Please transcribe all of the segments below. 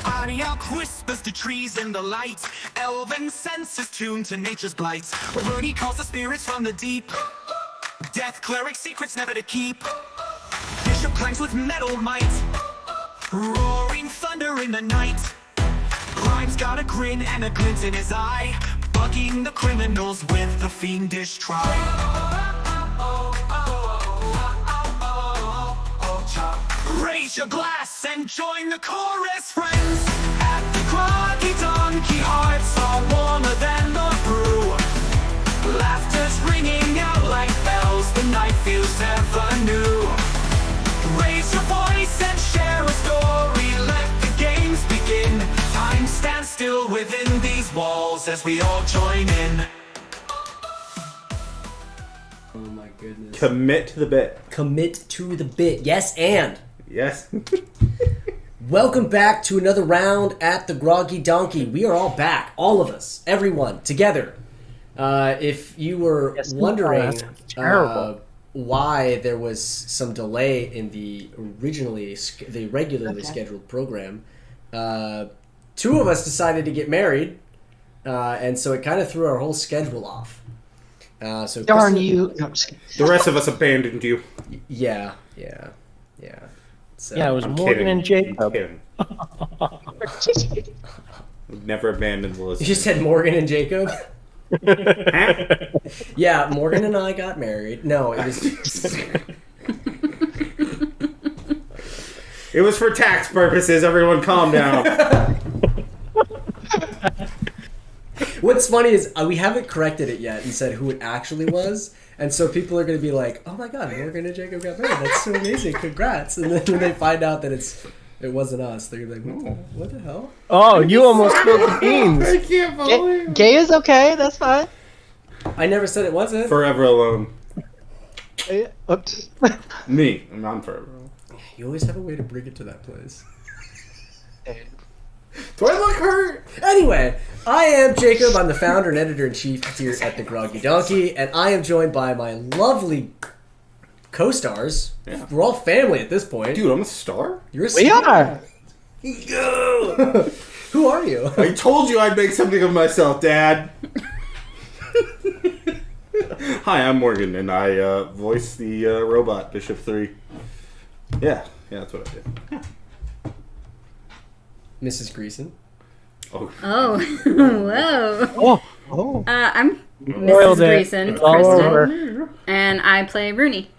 Arioch whispers to trees in the light. Elven senses tuned to nature's blight. Runi calls the spirits from the deep. Death cleric secrets never to keep. Bishop clangs with metal might. Roaring thunder in the night. Grime's got a grin and a glint in his eye, bugging the criminals with a fiendish try. Raise your glass and join the chorus, friends. At the Groggy Donkey, hearts are warmer than the brew. Laughter's ringing out like bells, the night feels ever new. Raise your voice and share a story, let the games begin. Time stands still within these walls as we all join in. Oh my goodness. Commit to the bit. Commit to the bit. Yes, and. Yes. Welcome back to another round at the Groggy Donkey. We are all back. All of us. Everyone. Together. If you were wondering why there was some delay in the regularly scheduled program, two of us decided to get married, and so it kind of threw our whole schedule off. So darn you! No, the rest of us abandoned you. Yeah. So, Yeah, it was I'm Morgan kidding. and Jacob. I'm kidding. We've never abandoned the You listeners. just said Morgan and Jacob? Huh? Yeah, Morgan and I got married. No, it was... It was for tax purposes. Everyone calm down. What's funny is we haven't corrected it yet and said who it actually was. And so people are going to be like, oh my god, Morgan and Jacob got married. That's so amazing. Congrats. And then when they find out that it wasn't us, they're going to be like, what the hell? Oh, you almost spilled the beans. I can't believe Gay is okay. That's fine. I never said it wasn't. Forever alone. Oops. Me. I'm forever alone. You always have a way to bring it to that place. Do I look hurt? Anyway, I am Jacob. I'm the founder and editor-in-chief here at the Groggy Donkey, and I am joined by my lovely co-stars. Yeah. We're all family at this point. Dude, I'm a star? You're a We star. are. Who are you? I told you I'd make something of myself, Dad. Hi, I'm Morgan, and I voice the robot, Bishop 3. Yeah, that's what I did. Mrs. Greason. Oh. Whoa. Oh. I'm Roiled Mrs. it. Greason, It's all over. Kristen, and I play Runi.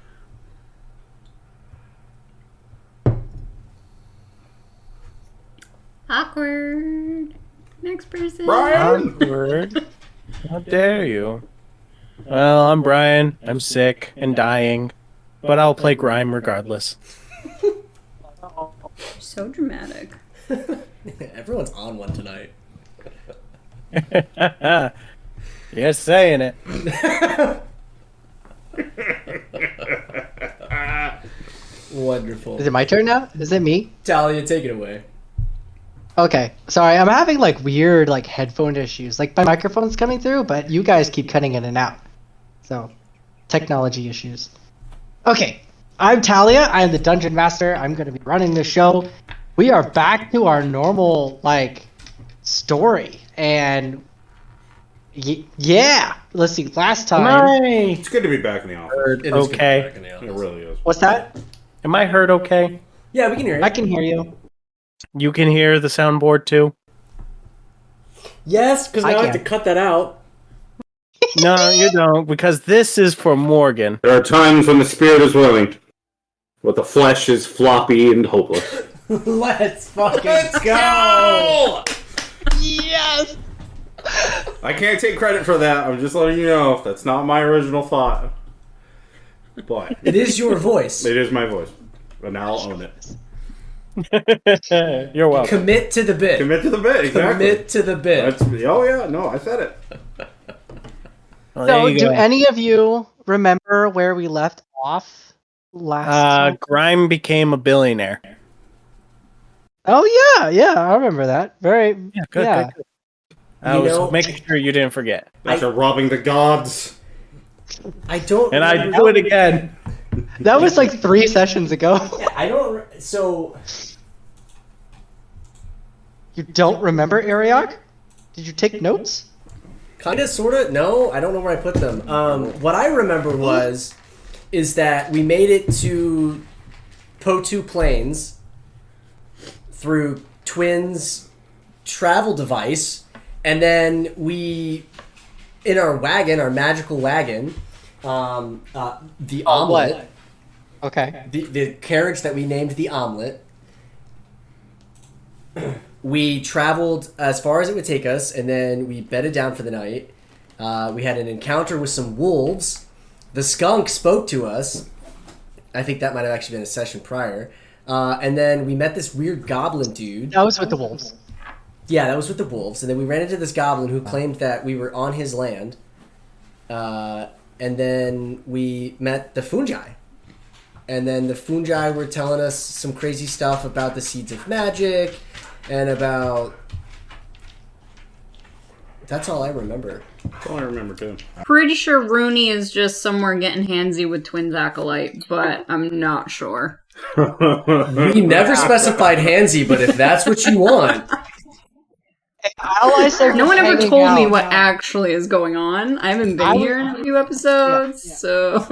Awkward. Next person. Brian! Awkward. How dare you? Well, I'm Brian. I'm sick and dying, but I'll play Grime regardless. So dramatic. Everyone's on one tonight. You're saying it. Wonderful. Is it my turn now? Is it me? Talia, take it away. Okay. Sorry, I'm having like weird like headphone issues. Like my microphone's coming through, but you guys keep cutting in and out. So, technology issues. Okay. I'm Talia. I'm the Dungeon Master. I'm going to be running the show. We are back to our normal like story, and yeah. Let's see. Last time. It's good to be back in the office. It is good to be Okay. back in the office. It really is. What's that? Am I heard okay? Yeah, we can hear you. I can hear you. You can hear the soundboard too? Yes, because I now I have can. to cut that out. No, you don't, because this is for Morgan. There are times when the spirit is willing, but the flesh is floppy and hopeless. Let's fucking go! Yes. I can't take credit for that. I'm just letting you know. That's not my original thought. But It is your voice. it is my voice. But now I'll own it. You're welcome. Commit to the bit. Commit to the bit, exactly. Commit to the bit. Oh yeah, no, I said it. Well, So, there you do go. any of you remember where we left off last time? Grime became a billionaire. Oh yeah, I remember that. Very Yeah, good. yeah. Good. I You was know- making sure you didn't forget. After robbing the gods. I don't. And I remember- do it again. That was like 3 sessions ago. I don't. So You don't remember Arioch? Did you take notes? Kinda, sorta. No, I don't know where I put them. What I remember is that we made it to Po2 Plains through Twins' travel device, and then we, in our wagon, our magical wagon, the Omelet, Okay. the carriage that we named the Omelet, we traveled as far as it would take us, and then we bedded down for the night. We had an encounter with some wolves. The skunk spoke to us. I think that might have actually been a session prior. And then we met this weird goblin dude. That was with the wolves. Yeah, that was with the wolves. And then we ran into this goblin who claimed that we were on his land. And then we met the fungi. And then the fungi were telling us some crazy stuff about the seeds of magic and about... That's all I remember. That's all I remember, too. Pretty sure Runi is just somewhere getting handsy with Twins Acolyte, but I'm not sure. We never specified handsy, but if that's what you want... All I said No was one ever hanging told me out. what actually is going on. I haven't been here in a few episodes, so...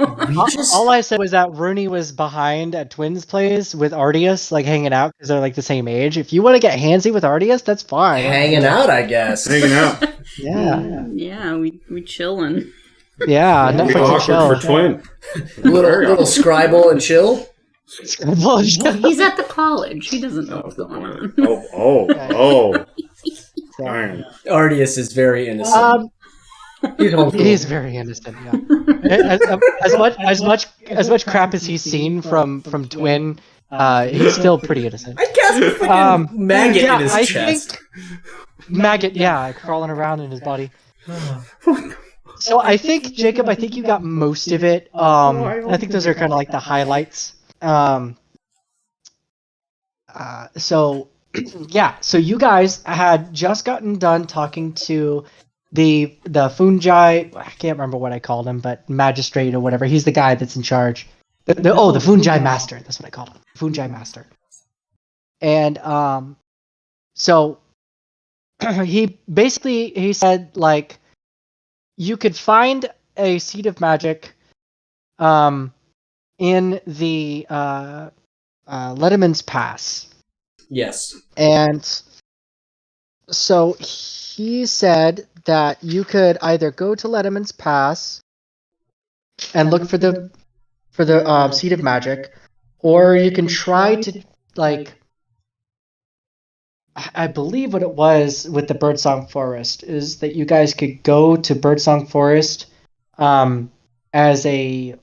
All I said was that Rooney was behind at Twins Plays with Artius, like hanging out because they're like the same age. If you want to get handsy with Artius, that's fine. Hanging out, I guess. Hanging out. Yeah, Yeah, we chillin'. yeah. Be Netflix and awkward chill. for Twin. Little scribble and chill. He's at the college. He doesn't know what's going on. Oh. Darn. Artius is very innocent. He's homeschooled. He's very innocent. Yeah. As much crap as he's seen from Twin, he's still pretty innocent. I guess a freaking maggot yeah, in his I chest. think maggot, yeah, crawling around in his body. So I think Jacob, I think you got most of it. I think those are kind of like the highlights. So yeah, so you guys had just gotten done talking to the fungi. I can't remember what I called him, but magistrate or whatever. He's the guy that's in charge. The fungi master. That's what I called him. Fungi master. And so he said like you could find a seed of magic in the Letterman's Pass. Yes. And so he said that you could either go to Letterman's Pass and look for the seed of magic, or you can try to like. I believe what it was with the Birdsong Forest is that you guys could go to Birdsong Forest as a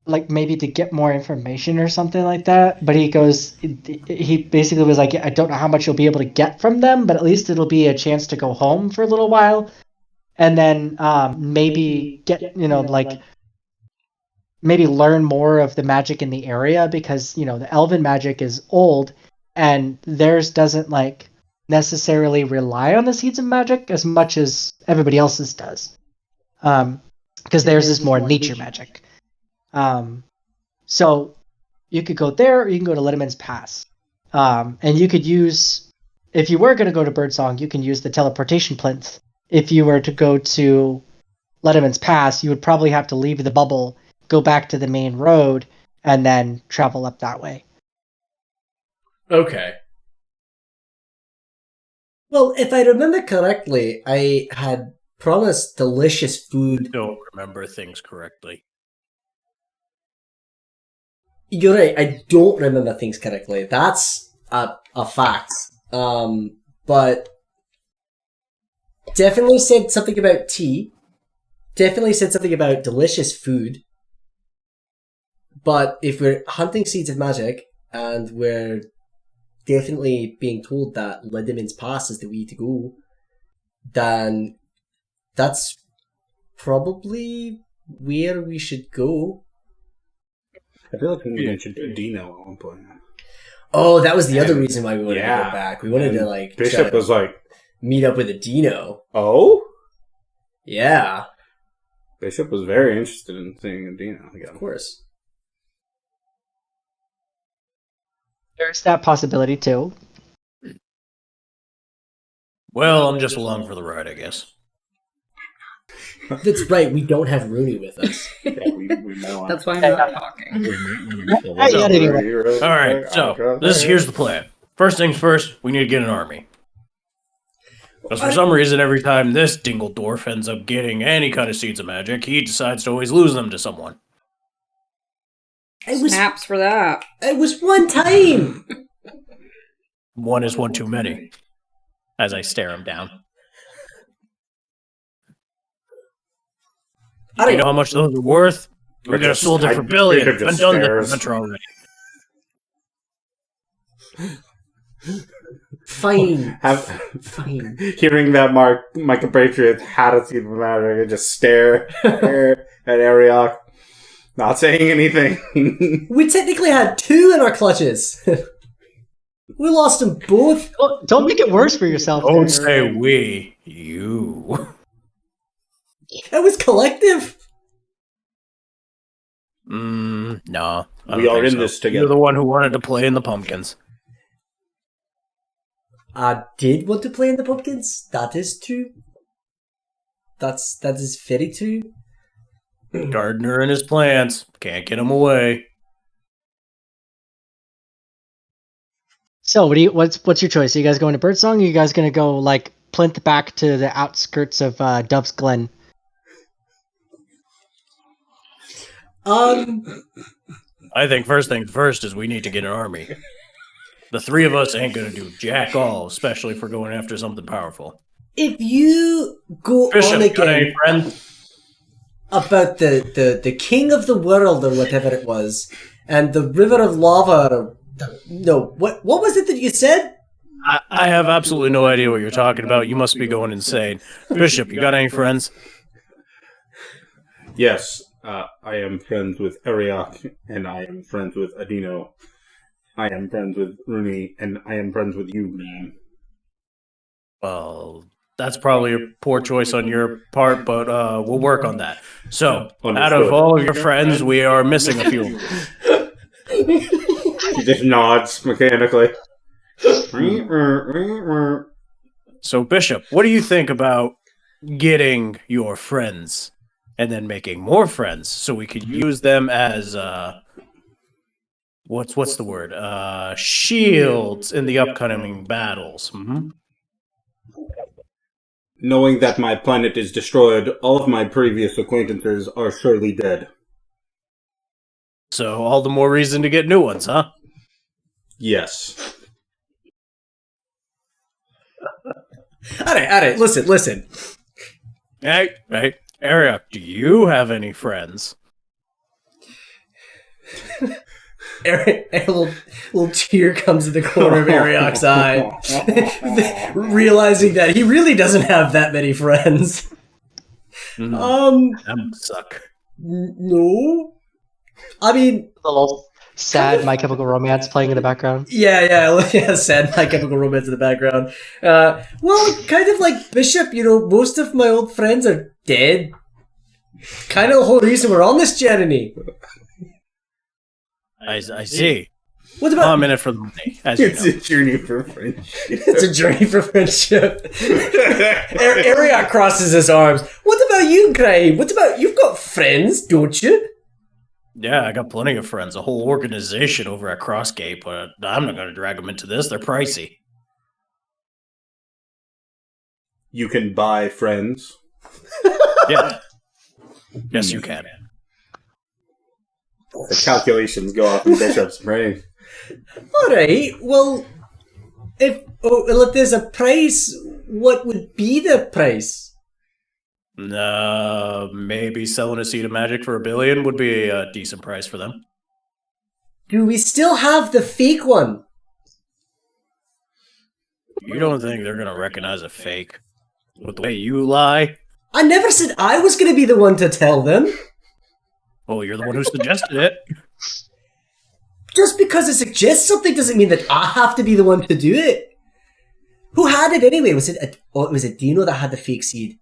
like maybe to get more information or something like that. But he basically was like, I don't know how much you'll be able to get from them, but at least it'll be a chance to go home for a little while. And then maybe get, like maybe learn more of the magic in the area because, the elven magic is old and theirs doesn't like necessarily rely on the seeds of magic as much as everybody else's does. Because theirs is more nature magic. So you could go there or you can go to Letterman's Pass. And you could use, if you were going to go to Birdsong, you can use the teleportation plinth. If you were to go to Letterman's Pass, you would probably have to leave the bubble, go back to the main road, and then travel up that way. Okay. Well, if I remember correctly, I had promised delicious food. Don't remember things correctly. You're right, I don't remember things correctly. That's a fact. But definitely said something about tea. Definitely said something about delicious food. But if we're hunting seeds of magic, and we're definitely being told that Lindeman's Pass is the way to go, then that's probably where we should go. I feel like we mentioned Dino at one point. Oh, that was the other reason why we wanted to go back. We wanted to like Bishop was like, meet up with a Dino. "Oh, Yeah, Bishop was very interested in seeing a Dino again." of course. There's that possibility too. Well, I'm just along for the ride, I guess. That's right. We don't have Runi with us. That's why I'm not talking. Alright, so, here's the plan. First things first, we need to get an army. Because for some reason, every time this dingle dwarf ends up getting any kind of seeds of magic, he decides to always lose them to someone. Snaps for that. It was one time. One is one too many. As I stare him down. You know how much those are worth? We could have sold it for billion. I've done this adventure already. Fine. Fine. Hearing that my compatriot had a seed of magic, I just stare at Arioch, not saying anything. We technically had 2 in our clutches. We lost them both. Don't make it worse for yourself. Don't say we. You. It was collective. No. We are in this together. You're the one who wanted to play in the pumpkins. I did want to play in the pumpkins. That is true. That is very true. Gardener and his plants. Can't get him away. So, what's your choice? Are you guys going to Birdsong, or are you guys going to go, like, plinth back to the outskirts of Dove's Glen? I think first things first is we need to get an army. The 3 of us ain't gonna do jack all, especially if we're going after something powerful. If you go Bishop, on again friend? about the king of the world or whatever it was, and the river of lava, or no, what was it that you said? I have absolutely no idea what you're talking about. You must be going insane. Bishop, you got any friends? Yes, I am friends with Arioch, and I am friends with Adino. I am friends with Runi, and I am friends with you, man. Well, that's probably a poor choice on your part, but we'll work on that. So, Understood. out of all of your friends, we are missing a few. He just nods mechanically. So, Bishop, what do you think about getting your friends and then making more friends so we could use them as what's the word? Shields in the upcoming battles. Mm-hmm. Knowing that my planet is destroyed, all of my previous acquaintances are surely dead. So all the more reason to get new ones, huh? Yes. Alright, listen. Hey, Arioch, do you have any friends? A little tear comes to the corner of Arioch's eye, realizing that he really doesn't have that many friends. That would suck. No. I mean, A little sad My Chemical Romance playing in the background. yeah, sad My Chemical Romance in the background. Well, kind of like Bishop, most of my old friends are dead. Kind of the whole reason we're on this journey. I see. What about... I'm in it for the money, as you know. It's a journey for friendship. It's a journey for friendship. Arioch crosses his arms. What about you, Gray? You've got friends, don't you? Yeah, I got plenty of friends. A whole organization over at Crossgate, but I'm not going to drag them into this. They're pricey. You can buy friends. Yeah. Yes, you can. The calculations go off in Bishop's brain. Alright, well, if there's a price, what would be the price? Maybe selling a seed of magic for $1 billion would be a decent price for them. Do we still have the fake one? You don't think they're going to recognize a fake? With the way you lie? I never said I was going to be the one to tell them. Oh, you're the one who suggested it. Just because it suggests something doesn't mean that I have to be the one to do it. Who had it anyway? Was it Dino that had the fake seed?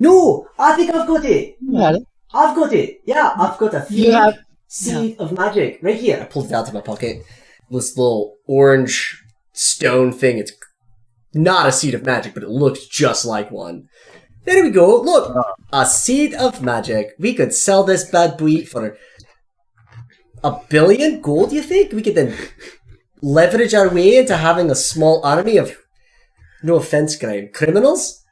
No, I think I've got it. Yeah. I've got it. Yeah, I've got a fake seed of magic right here. I pulled it out of my pocket. This little orange stone thing. It's not a seed of magic, but it looks just like one. There we go. Look, a seed of magic. We could sell this bad boy for 1 billion gold, you think? We could then leverage our way into having a small army of, no offense, criminals?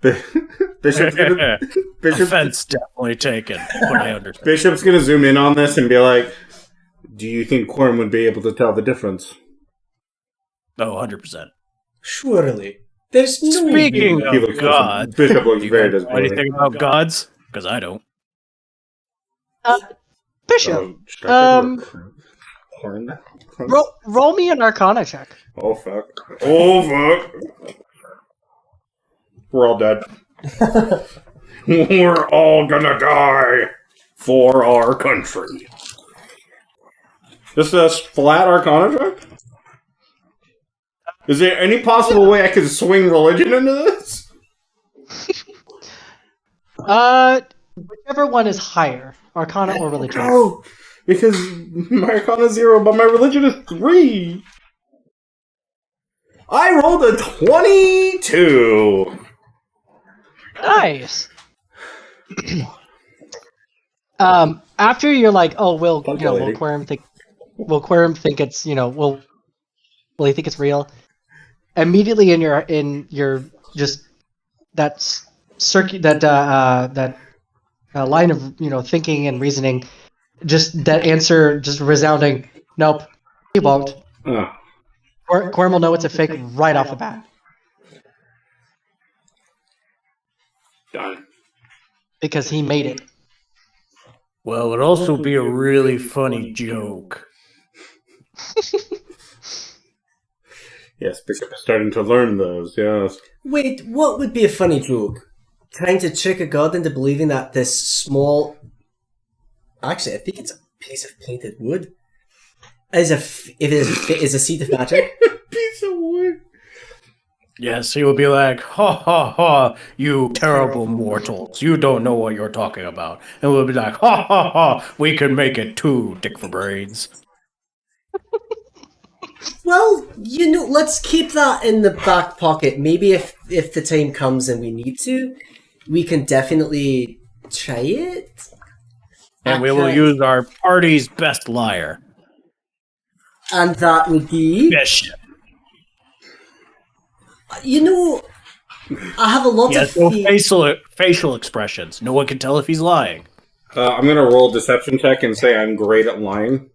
Bishop's gonna, Offense definitely taken. But I understand. Bishop's gonna zoom in on this and be like, do you think Quorum would be able to tell the difference? Oh, 100%. Surely. There's no Speaking way. of gods, Bishop looks you very guys know disappointed. anything about gods? Because I don't. Bishop, Horn? roll me an Arcana check. Oh fuck. Oh fuck. We're all dead. We're all gonna die for our country. Just a flat Arcana check? Is there any possible way I could swing religion into this? Whichever one is higher, Arcana or religion. No, because my Arcana is 0, but my religion is 3. I rolled a 22. Nice. After you're like, oh, will Quorum think it's, will he think it's real? Immediately in your just that circuit that line of thinking and reasoning, just that answer just resounding, nope, he won't. Quorum will know it's a fake right off the bat. Done. Because he made it. Well, it'd also be a really funny joke. Yes, Bishop is starting to learn those, yes. Wait, what would be a funny joke? Trying to trick a god into believing that this small... Actually, I think it's a piece of painted wood. Is a seed of magic. Piece of wood. Yes, he would be like, ha ha ha, you terrible mortals. You don't know what you're talking about. And we'll be like, ha ha ha, we can make it too, dick for brains. Well, let's keep that in the back pocket. Maybe if the time comes and we need to, we can definitely try it. And we will use our party's best liar. And that would be... Bishop. I have a lot He of... has no facial expressions. No one can tell if he's lying. I'm going to roll a deception check and say I'm great at lying.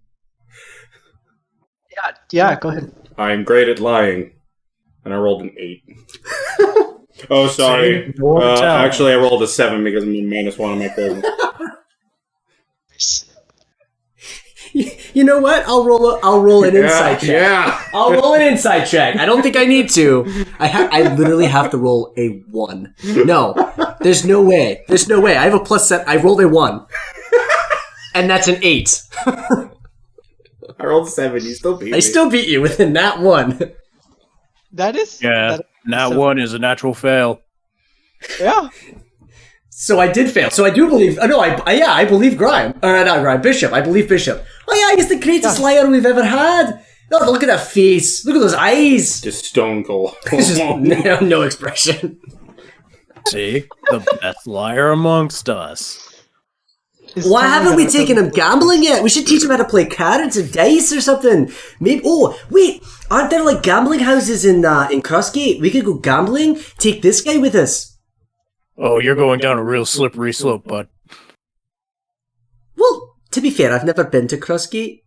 Yeah, go ahead. I'm great at lying. And I rolled an 8. Oh, sorry. See? No one can tell. Actually, I rolled a 7 because I'm -1 on my charisma. You know what? I'll roll an insight check. Yeah. I'll roll an insight check. I don't think I need to. I literally have to roll a 1. No. There's no way. There's no way. I have a plus set. I rolled a 1. And that's an 8. I rolled a 7. You still beat me. I still beat you within that 1. That is... Yeah, one is a natural fail. Yeah. So I did fail. So I do believe... I believe Grime. Or not Grime, Bishop. I believe Bishop. Oh yeah, he's the greatest liar we've ever had. Oh, look at that face. Look at those eyes. Just stone cold. It's just no expression. See? The best liar amongst us. Why haven't we taken him gambling yet? We should teach him how to play cards and dice or something. Maybe. Oh, wait! Aren't there like gambling houses in Crossgate? We could go gambling. Take this guy with us. Oh, you're going down a real slippery slope, bud. Well, to be fair, I've never been to Crossgate.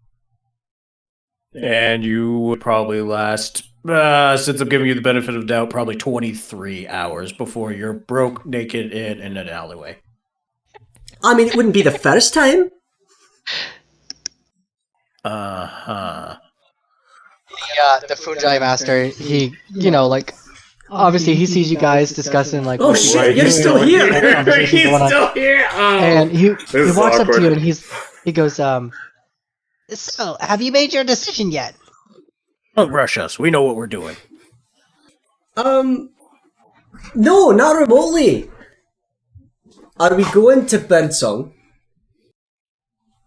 And you would probably last, since I'm giving you the benefit of the doubt, probably 23 hours before you're broke naked in an alleyway. I mean, it wouldn't be the first time. Uh-huh. The Fungi Master, he, obviously he sees you guys discussing, like... Oh shit, you're still here! He's still here! Oh. And he This walks is up to you awkward. and he goes, so, have you made your decision yet? Don't rush us. We know what we're doing. No, not remotely. Are we going to Birdsong?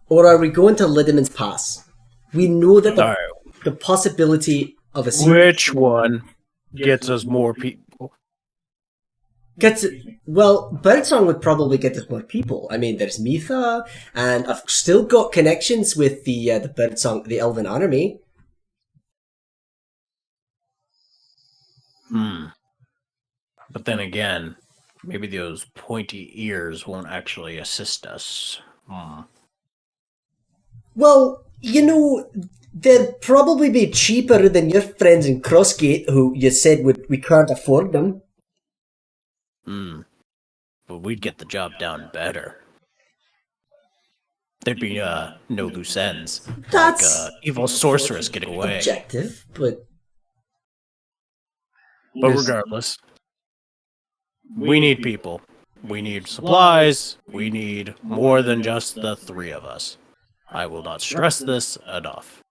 Or are we going to Liddeman's Pass? We know that the possibility of a... Which one? gets us more people. Birdsong would probably get us more people. I mean, there's Mitha, and I've still got connections with the Birdsong, the Elven army. But then again, maybe those pointy ears won't actually assist us. Well, they'd probably be cheaper than your friends in Crossgate, who you said we can't afford them. But we'd get the job done better. There'd be no loose ends. That's like evil sorceress getting away. objective, but regardless, we need people. We need supplies. We need more than just the three of us. I will not stress this enough.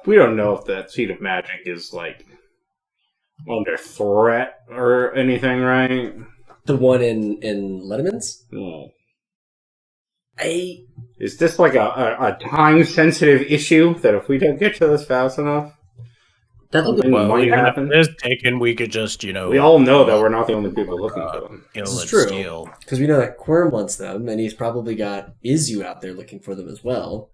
We don't know if that seed of magic is, like, under threat or anything, right? the one in Letterman's? No. I Is this like a time-sensitive issue that if we don't get to this fast enough, something might even happen? if it is taken, we could just, We all know that we're not the only people looking for them. This is true, because we know that Quirm wants them, and he's probably got Izu out there looking for them as well.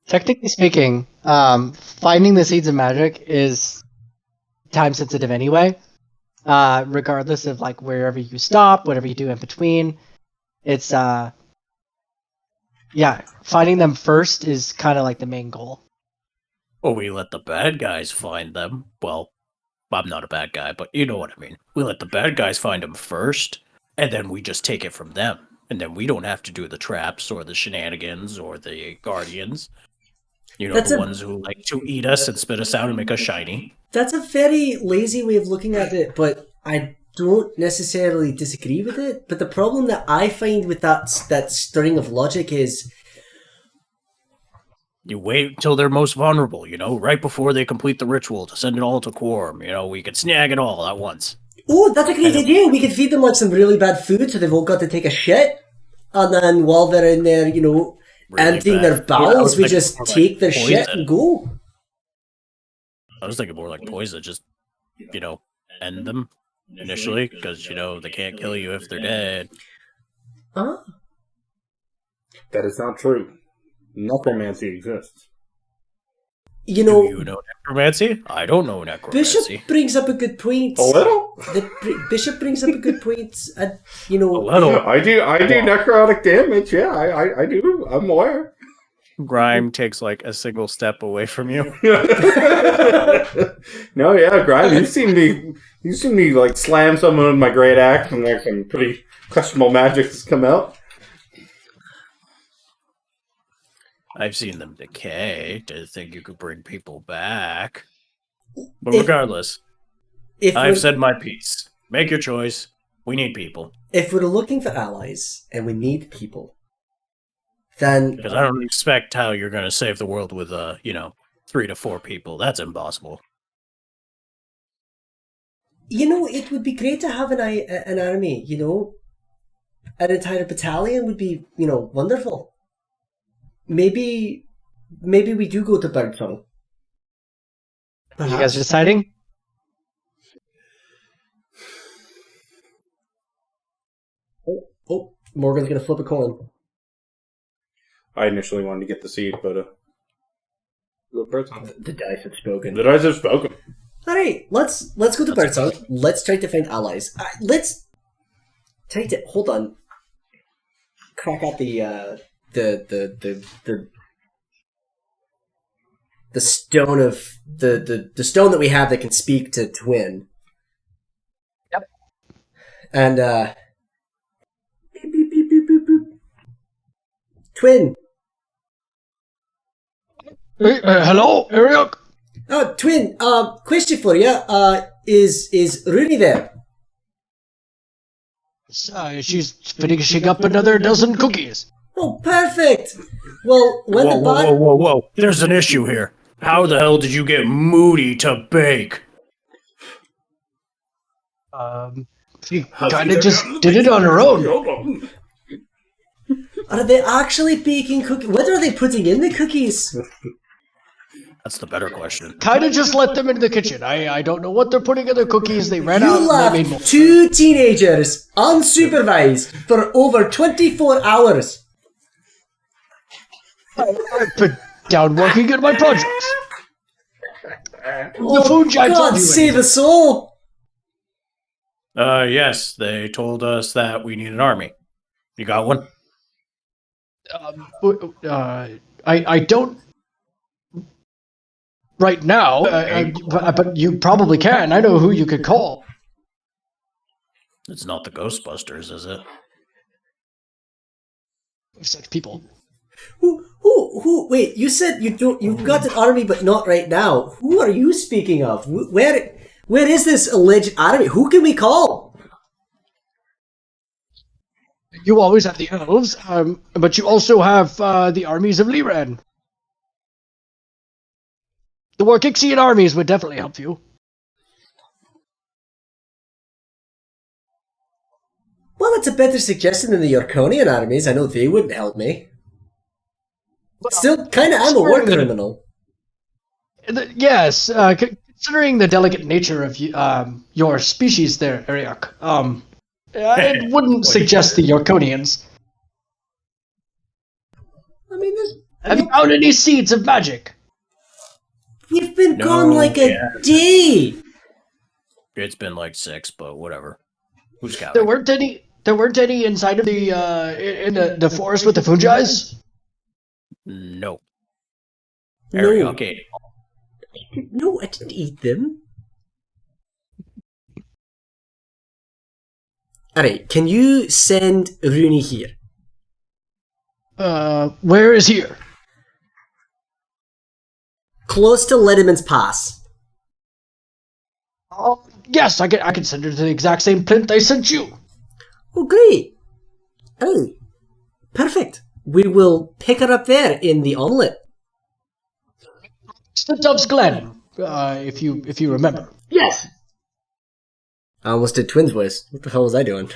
Technically speaking, finding the seeds of magic is time sensitive anyway. Regardless of like wherever you stop, whatever you do in between, it's finding them first is kind of like the main goal. Well, we let the bad guys find them. Well, I'm not a bad guy, but you know what I mean. We let the bad guys find them first, and then we just take it from them. And then we don't have to do the traps or the shenanigans or the guardians. You know, the ones who like to eat us and spit us out and make us shiny. That's a very lazy way of looking at it, but I don't necessarily disagree with it. But the problem that I find with that string of logic is you wait until they're most vulnerable, right before they complete the ritual to send it all to Quorum. We could snag it all at once. Oh, that's a great idea. We could feed them like some really bad food so they've all got to take a shit. And then while they're in there, really emptying their bowels, we just take their shit and go. I was thinking more like poison, just, end them initially, because, they can't kill you if they're dead. Huh? That is not true. Necromancy exists. Do you know necromancy? I don't know necromancy. Bishop brings up a good point. A little? Bishop brings up a good point. A little. I do necrotic damage, yeah, I do. I'm aware. Grime takes like a single step away from you. No, yeah, Grime, you've seen me like slam someone with my great axe and like some pretty questionable magic has come out. I've seen them decay. Didn't think you could bring people back. But regardless, I've said my piece. Make your choice. We need people. If we're looking for allies and we need people, then... Because I don't expect how you're going to save the world with, 3 to 4 people. That's impossible. It would be great to have an army, An entire battalion would be, wonderful. Maybe we do go to Birdsong. You guys are deciding? Oh, Morgan's gonna flip a coin. I initially wanted to get the seed, but Birdsong. The dice have spoken. The dice have spoken. Alright, let's go to Birdsong. Let's try to find allies. Let's try to hold on. Crack out the stone of the stone that we have that can speak to Twin. Yep. And beep, beep, beep, beep, beep, beep. Twin. Hey, hello, Arioch. Twin. Question for you. Is Runi there? She's finishing up another dozen cookies. Oh, perfect! Well, when Whoa. There's an issue here. How the hell did you get Moody to bake? She kind of just did it on her own. Are they actually baking cookies? What are they putting in the cookies? That's the better question. Kind of just let them in the kitchen. I don't know what they're putting in their cookies. They ran out You and they made more. left 2 teenagers unsupervised for over 24 hours. I've been down working at my projects. The food giant told God you save anything. us all. Yes, they told us that we need an army. You got one? I don't right now, but you probably can. I know who you could call. It's not the Ghostbusters, is it? Such people. Who? Wait, you said you've got an army, but not right now. Who are you speaking of? Where is this alleged army? Who can we call? You always have the elves, but you also have the armies of Liran. The Warkixian armies would definitely help you. Well, that's a better suggestion than the Yorkonian armies. I know they wouldn't help me. Still, kind of am a war criminal. Yes, considering the delicate nature of your species there, Arioch, I wouldn't suggest the Yorkonians. I mean, Have you found any seeds of magic? we've been gone like a day. It's been like 6, but whatever. Who's counting? There weren't any inside of the in the forest with the fungi's? No. No. Arioch ate it. No, I didn't eat them. Alright, can you send Runi here? Where is here? Close to Letterman's Pass. Oh, yes, I can send her to the exact same plinth I sent you. Oh, great. Oh, perfect. We will pick her up there in the Omelet. It's the Dove's Glen, if you remember. Yes. I almost did Twins voice. What the hell was I doing?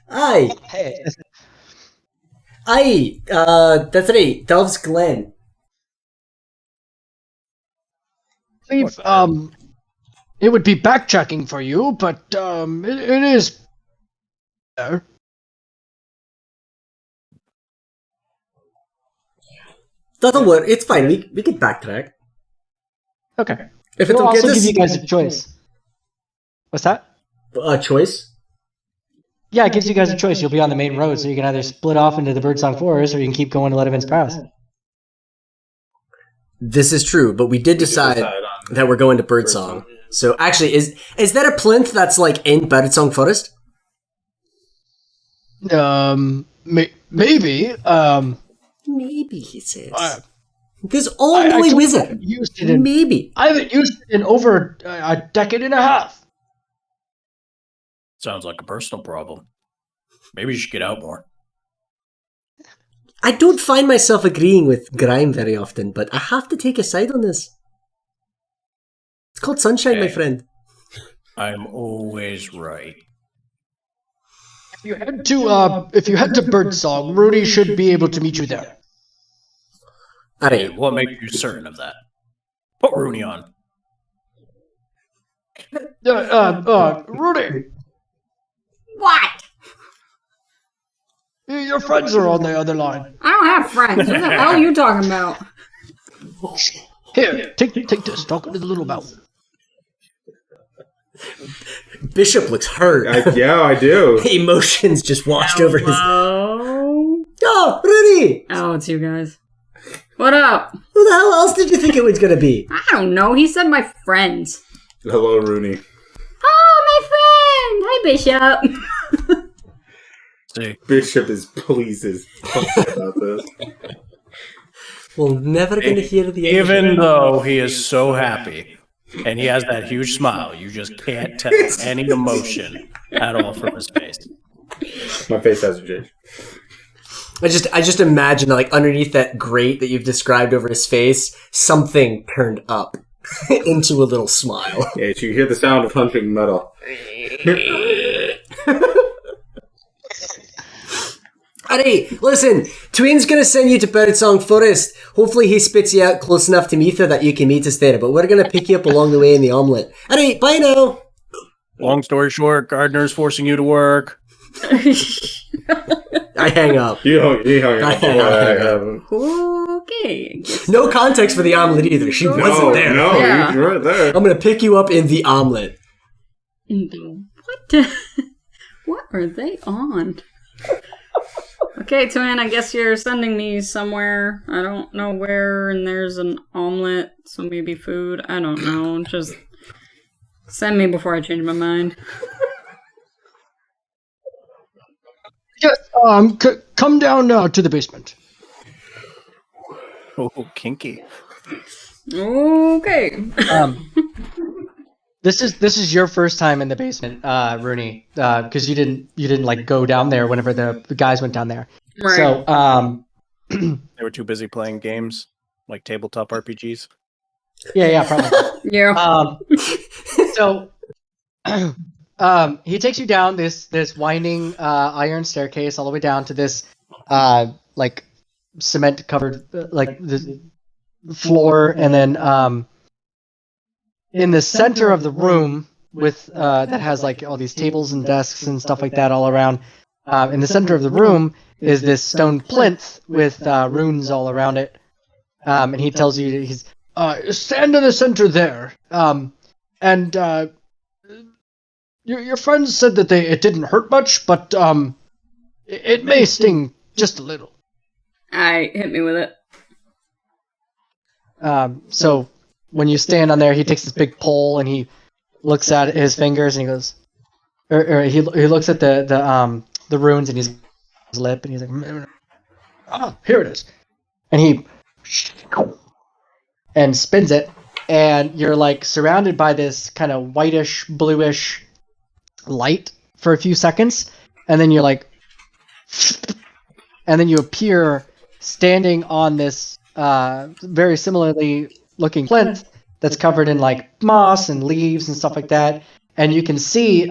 Aye. Hey. Aye. That's right. Dove's Glen. Believe, it would be backtracking for you, but it is there. That'll work. It's fine. We can backtrack. Okay. If It'll it'll get also us give you guys a choice. What's that? a choice. Yeah, it gives you guys a choice. You'll be on the main road, so you can either split off into the Birdsong Forest, or you can keep going to Letterman's Pass. This is true, but we did decide that we're going to Birdsong. So actually, is that a plinth that's like in Birdsong Forest? Maybe. Maybe, he says. There's only I wizard. used it in, Maybe. I haven't used it in over a decade and a half. Sounds like a personal problem. Maybe you should get out more. I don't find myself agreeing with Grime very often, but I have to take a side on this. It's called sunshine, my friend. I'm always right. If you head to Birdsong, Runi should be able to meet you there. Alright. What makes you certain of that? Put Runi on. Runi, What? your friends are on the other line. I don't have friends. What the hell are you talking about? Here, take this. Talk to the little mouth. Bishop looks hurt. Yeah, I do. Emotions just washed over his... Hello? Oh, Rudy! Oh, it's you guys. What up? Who the hell else did you think it was going to be? I don't know. He said my friends. Hello, Runi. Oh, my friend! Hi, Bishop. See, Bishop is pleased as fuck about this. We're never going to hear the end. even though he is so happy and he has that huge smile, you just can't tell any emotion at all from his face. My face hasn't changed. I just imagine, like, underneath that grate that you've described over his face, something turned up into a little smile. Yeah, you hear the sound of punching metal. Hey, listen, Twin's gonna send you to Birdsong Forest. Hopefully he spits you out close enough to Mitha that you can meet us there, but we're gonna pick you up along the way in the omelet. Hey, bye now! Long story short, gardener's forcing you to work. I hang up. You hung up. Okay. No context for the omelet either. She wasn't there. No, Yeah. you weren't there. I'm gonna pick you up in the omelet. What? What are they on? Okay, Twin, I guess you're sending me somewhere. I don't know where, and there's an omelet, so maybe food. I don't know. Just send me before I change my mind. Yes, come down to the basement. Oh, kinky. Okay. This is your first time in the basement, Runi, because you didn't like go down there whenever the guys went down there. Right. So They were too busy playing games, like tabletop RPGs. yeah, probably. Yeah. So he takes you down this winding iron staircase all the way down to this like cement covered like the floor, and then in the center of the room with that has like all these tables and desks and stuff like that all around. In the center of the room is this stone plinth with runes all around it, and he tells you he's stand in the center there. And your friends said that it didn't hurt much, but it may sting just a little. Alright, hit me with it. So when you stand on there, he takes this big pole and he looks at his fingers and he goes, or he looks at the runes and his lip and he's like, oh, here it is, and he spins it, and you're like surrounded by this kind of whitish, bluish light for a few seconds, and then you're like, and then you appear standing on this very similarly looking plinth that's covered in like moss and leaves and stuff like that, and you can see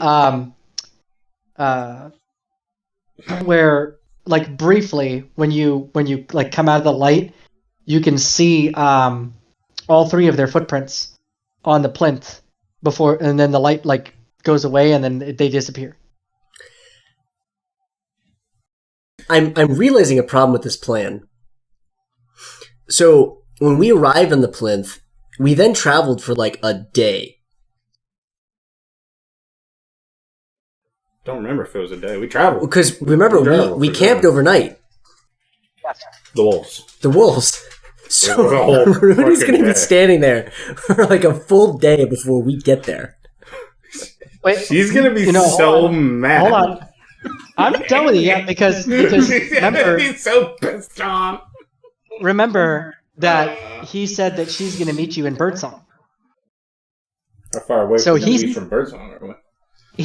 where like briefly when you like come out of the light, you can see all three of their footprints on the plinth before, and then the light like goes away and then they disappear. I'm realizing a problem with this plan. So when we arrived on the plinth, we then traveled for like a day. Don't remember if it was a day. We traveled. Because remember, we camped overnight. The wolves. The wolves. So The whole Rudy's fucking going to be day. standing there for like a full day before we get there. Wait, She's gonna be hold so on. mad. Hold on. I'm not done with it yet because She's remember gonna be so pissed off. remember that he said that she's going to meet you in Birdsong. How far away So from he's- we from Birdsong are we?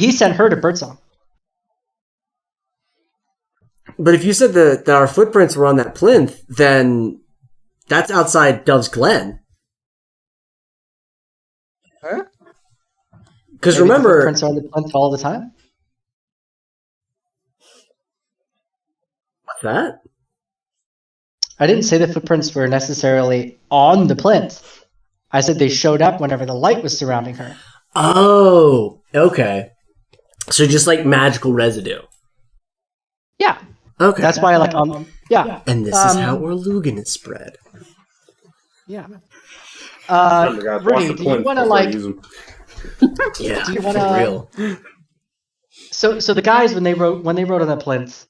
He sent her to Birdsong. But if you said that our footprints were on that plinth, then that's outside Dove's Glen. Huh? Because Maybe the remember, footprints are on the plinth all the time. what's that? I didn't say the footprints were necessarily on the plinth. I said they showed up whenever the light was surrounding her. Oh, okay. So just like magical residue. Yeah, Okay. that's why I like yeah. And this is how Orlugan is spread. Yeah. Remember, guys, watch Runi, the do you plinth want to before you like? use 'em. Yeah, Do you for wanna- real. So the guys when they wrote on the plinth,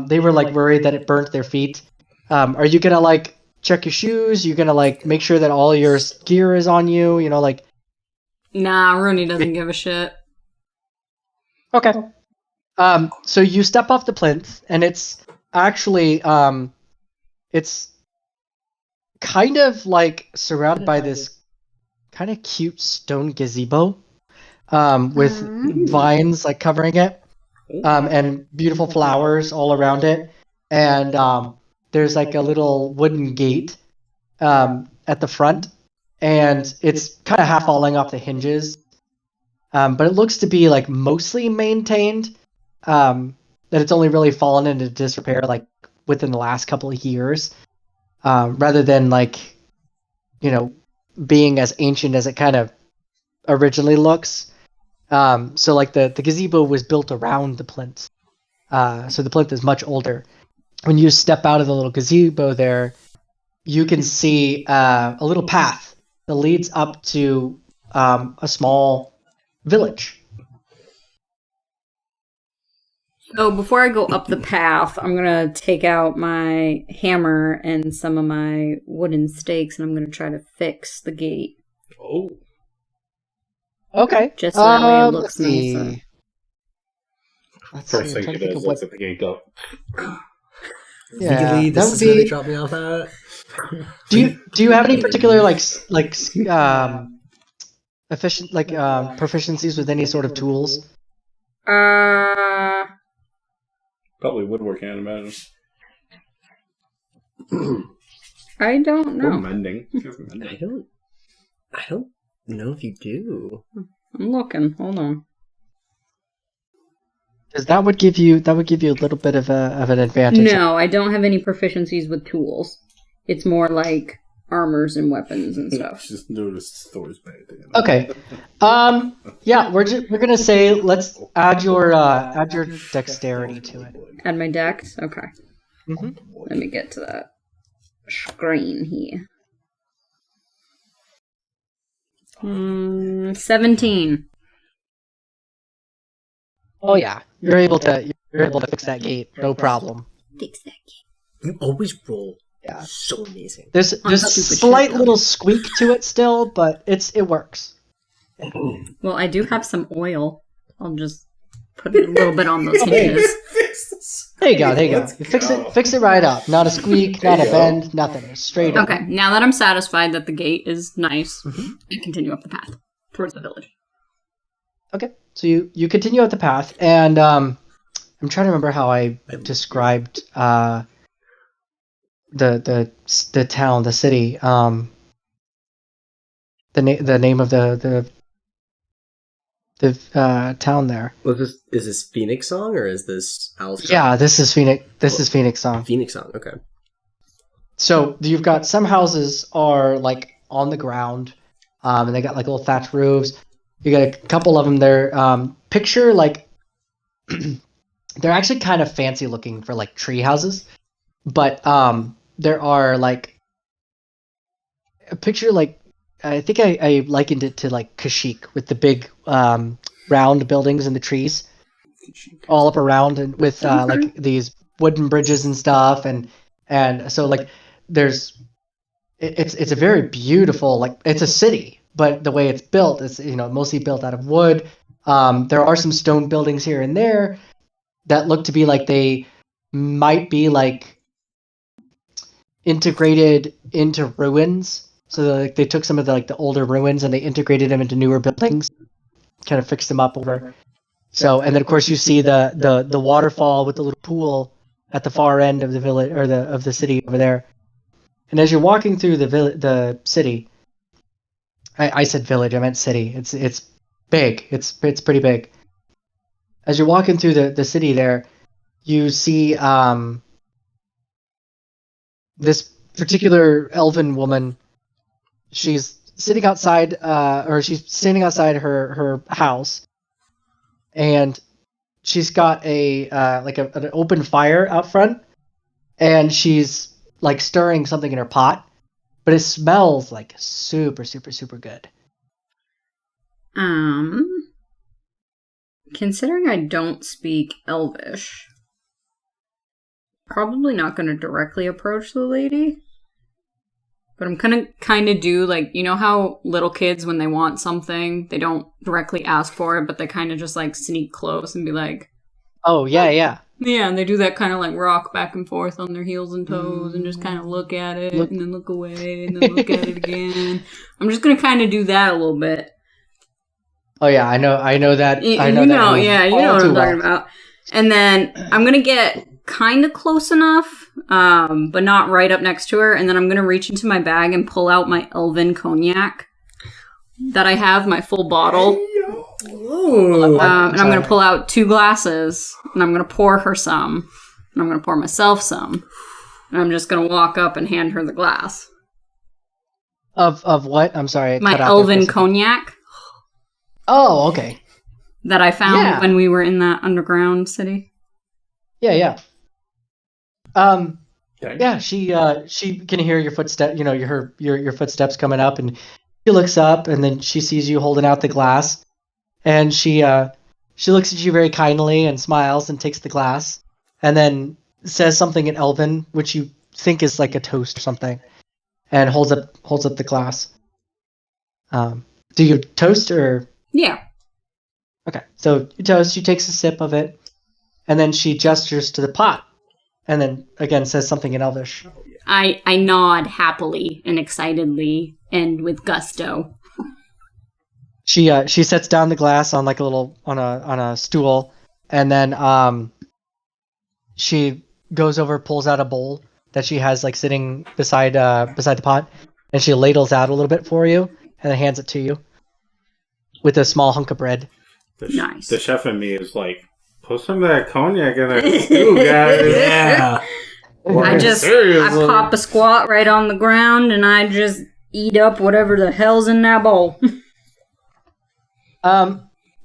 they were like worried that it burnt their feet. Are you gonna like check your shoes? You gonna like make sure that all your gear is on you? You know, like Nah, Runi doesn't give a shit. okay. So you step off the plinth, and it's actually it's kind of like surrounded by this kind of cute stone gazebo, with vines like covering it, and beautiful flowers all around it, and there's like a little wooden gate at the front, and it's kind of half falling off the hinges, but it looks to be like mostly maintained. But that it's only really fallen into disrepair like within the last couple of years, rather than like, being as ancient as it kind of originally looks. So like the gazebo was built around the plinth. So the plinth is much older. When you step out of the little gazebo there, you can see a little path that leads up to a small village. So before I go up the path, I'm going to take out my hammer and some of my wooden stakes, and I'm going to try to fix the gate. Oh. Okay. Just so that way it looks let's see. nicer. First thing he does, looks at the gate, go. Yeah, Legally, that this would is where they be. drop me off at. Do you have any particular efficient proficiencies with any sort of tools? Probably woodworking, I'd imagine. I don't Or know. mending. I don't know if you do. I'm looking. Hold on. Because that would give you a little bit of an advantage. No, I don't have any proficiencies with tools. It's more like armors and weapons and stuff. Just noticed stores bad. Okay. Yeah, we're gonna say let's add your dexterity to it. Add my dex? Okay. Mhm. Let me get to that screen here. 17. Oh yeah, you're able to fix that gate, no problem. Fix that gate. You always roll. Yeah. So amazing. There's a stupid slight shit, though. little squeak to it still, but it works. Well, I do have some oil. I'll just put a little bit on those hinges. There you go. You fix it right up. Not a squeak, not a bend, nothing. Straight up. Okay, now that I'm satisfied that the gate is nice, I continue up the path towards the village. Okay, so you continue up the path, and I'm trying to remember how I described the town, the city, the name of the town there. Is this Phoenix Song or is this Elves? Yeah, this is Phoenix. This is Phoenix Song. Phoenix Song. Okay. So you've got some houses are like on the ground, and they got like little thatch roofs. You got a couple of them there. Picture like they're actually kind of fancy looking for like tree houses, but there are like a picture like I think I likened it to like Kashyyyk with the big round buildings and the trees all up around and with like these wooden bridges and stuff and so like there's it's a very beautiful like it's a city, but the way it's built is mostly built out of wood. There are some stone buildings here and there that look to be like they might be like integrated into ruins. So like they took some of the older ruins and they integrated them into newer buildings, kind of fixed them up over. So and then of course you see the waterfall with the little pool at the far end of the village or of the city over there. And as you're walking through the city, I said village, I meant city. It's big. It's pretty big. As you're walking through the city there, you see this particular elven woman. She's sitting outside, or she's standing outside her house, and she's got an open fire out front, and she's like stirring something in her pot, but it smells like super, super, super good. Considering I don't speak Elvish, probably not going to directly approach the lady. But I'm gonna kind of do, like, you know how little kids, when they want something, they don't directly ask for it, but they kind of just, like, sneak close and be like... Oh, yeah. Yeah, and they do that kind of, like, rock back and forth on their heels and toes and just kind of look at it and then look away and then look at it again. I'm just gonna kind of do that a little bit. Oh, yeah, I know that. You know what I'm talking about. And then I'm gonna get kind of close enough, but not right up next to her. And then I'm going to reach into my bag and pull out my elven cognac that I have, my full bottle. Ooh. And I'm gonna pull out 2 glasses, and I'm gonna pour her some, and I'm gonna pour myself some, and I'm just gonna walk up and hand her the glass. Of what? I'm sorry. My elven cognac Oh, okay. that I found Yeah. when we were in that underground city. Yeah. Okay. Yeah. She can hear your footstep. You know, your footsteps coming up, and she looks up, and then she sees you holding out the glass, and she looks at you very kindly and smiles and takes the glass, and then says something in Elven, which you think is like a toast or something, and holds up the glass. Do you toast or? Yeah. Okay, so you toast. She takes a sip of it, and then she gestures to the pot, and then again says something in Elvish. I nod happily and excitedly and with gusto. She sets down the glass on like a little on a stool, and then she goes over, pulls out a bowl that she has like sitting beside the pot, and she ladles out a little bit for you, and then hands it to you with a small hunk of bread. Nice. The chef in me is like, put some of that cognac in there too, guys. Yeah. I pop a squat right on the ground and I just eat up whatever the hell's in that bowl.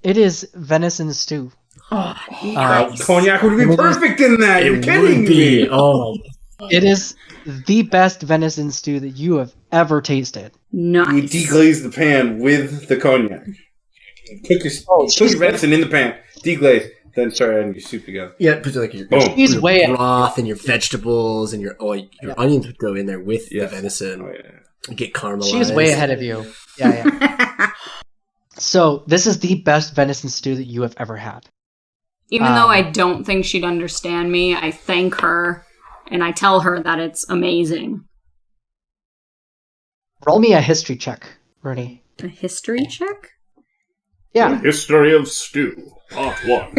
It is venison stew. Cognac would be perfect in that. You're kidding me. Oh. It is the best venison stew that you have ever tasted. You Nice. deglaze the pan with the cognac. Cook your venison in the pan, deglaze, then start adding your soup together. Yeah, put like your, Boom. He's your way broth and your vegetables and your onions would go in there with the venison. Oh, yeah. Get caramelized. She's way ahead of you. Yeah. So this is the best venison stew that you have ever had. Even though I don't think she'd understand me, I thank her and I tell her that it's amazing. Roll me a history check, Runi. A history check? Yeah. History of stew, part 1.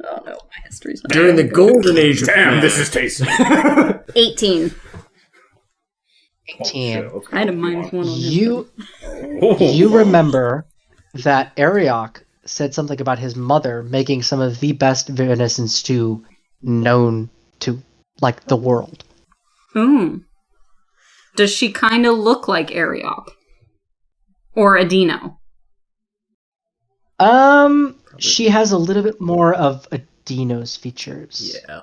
Oh no, my history's not. During the golden age of Damn, this is tasty. 18. 18. I had a -1 on history. You remember that Arioch said something about his mother making some of the best venison stew known to like the world. Does she kind of look like Arioch? Or Adino? She has a little bit more of Adino's features. Yeah.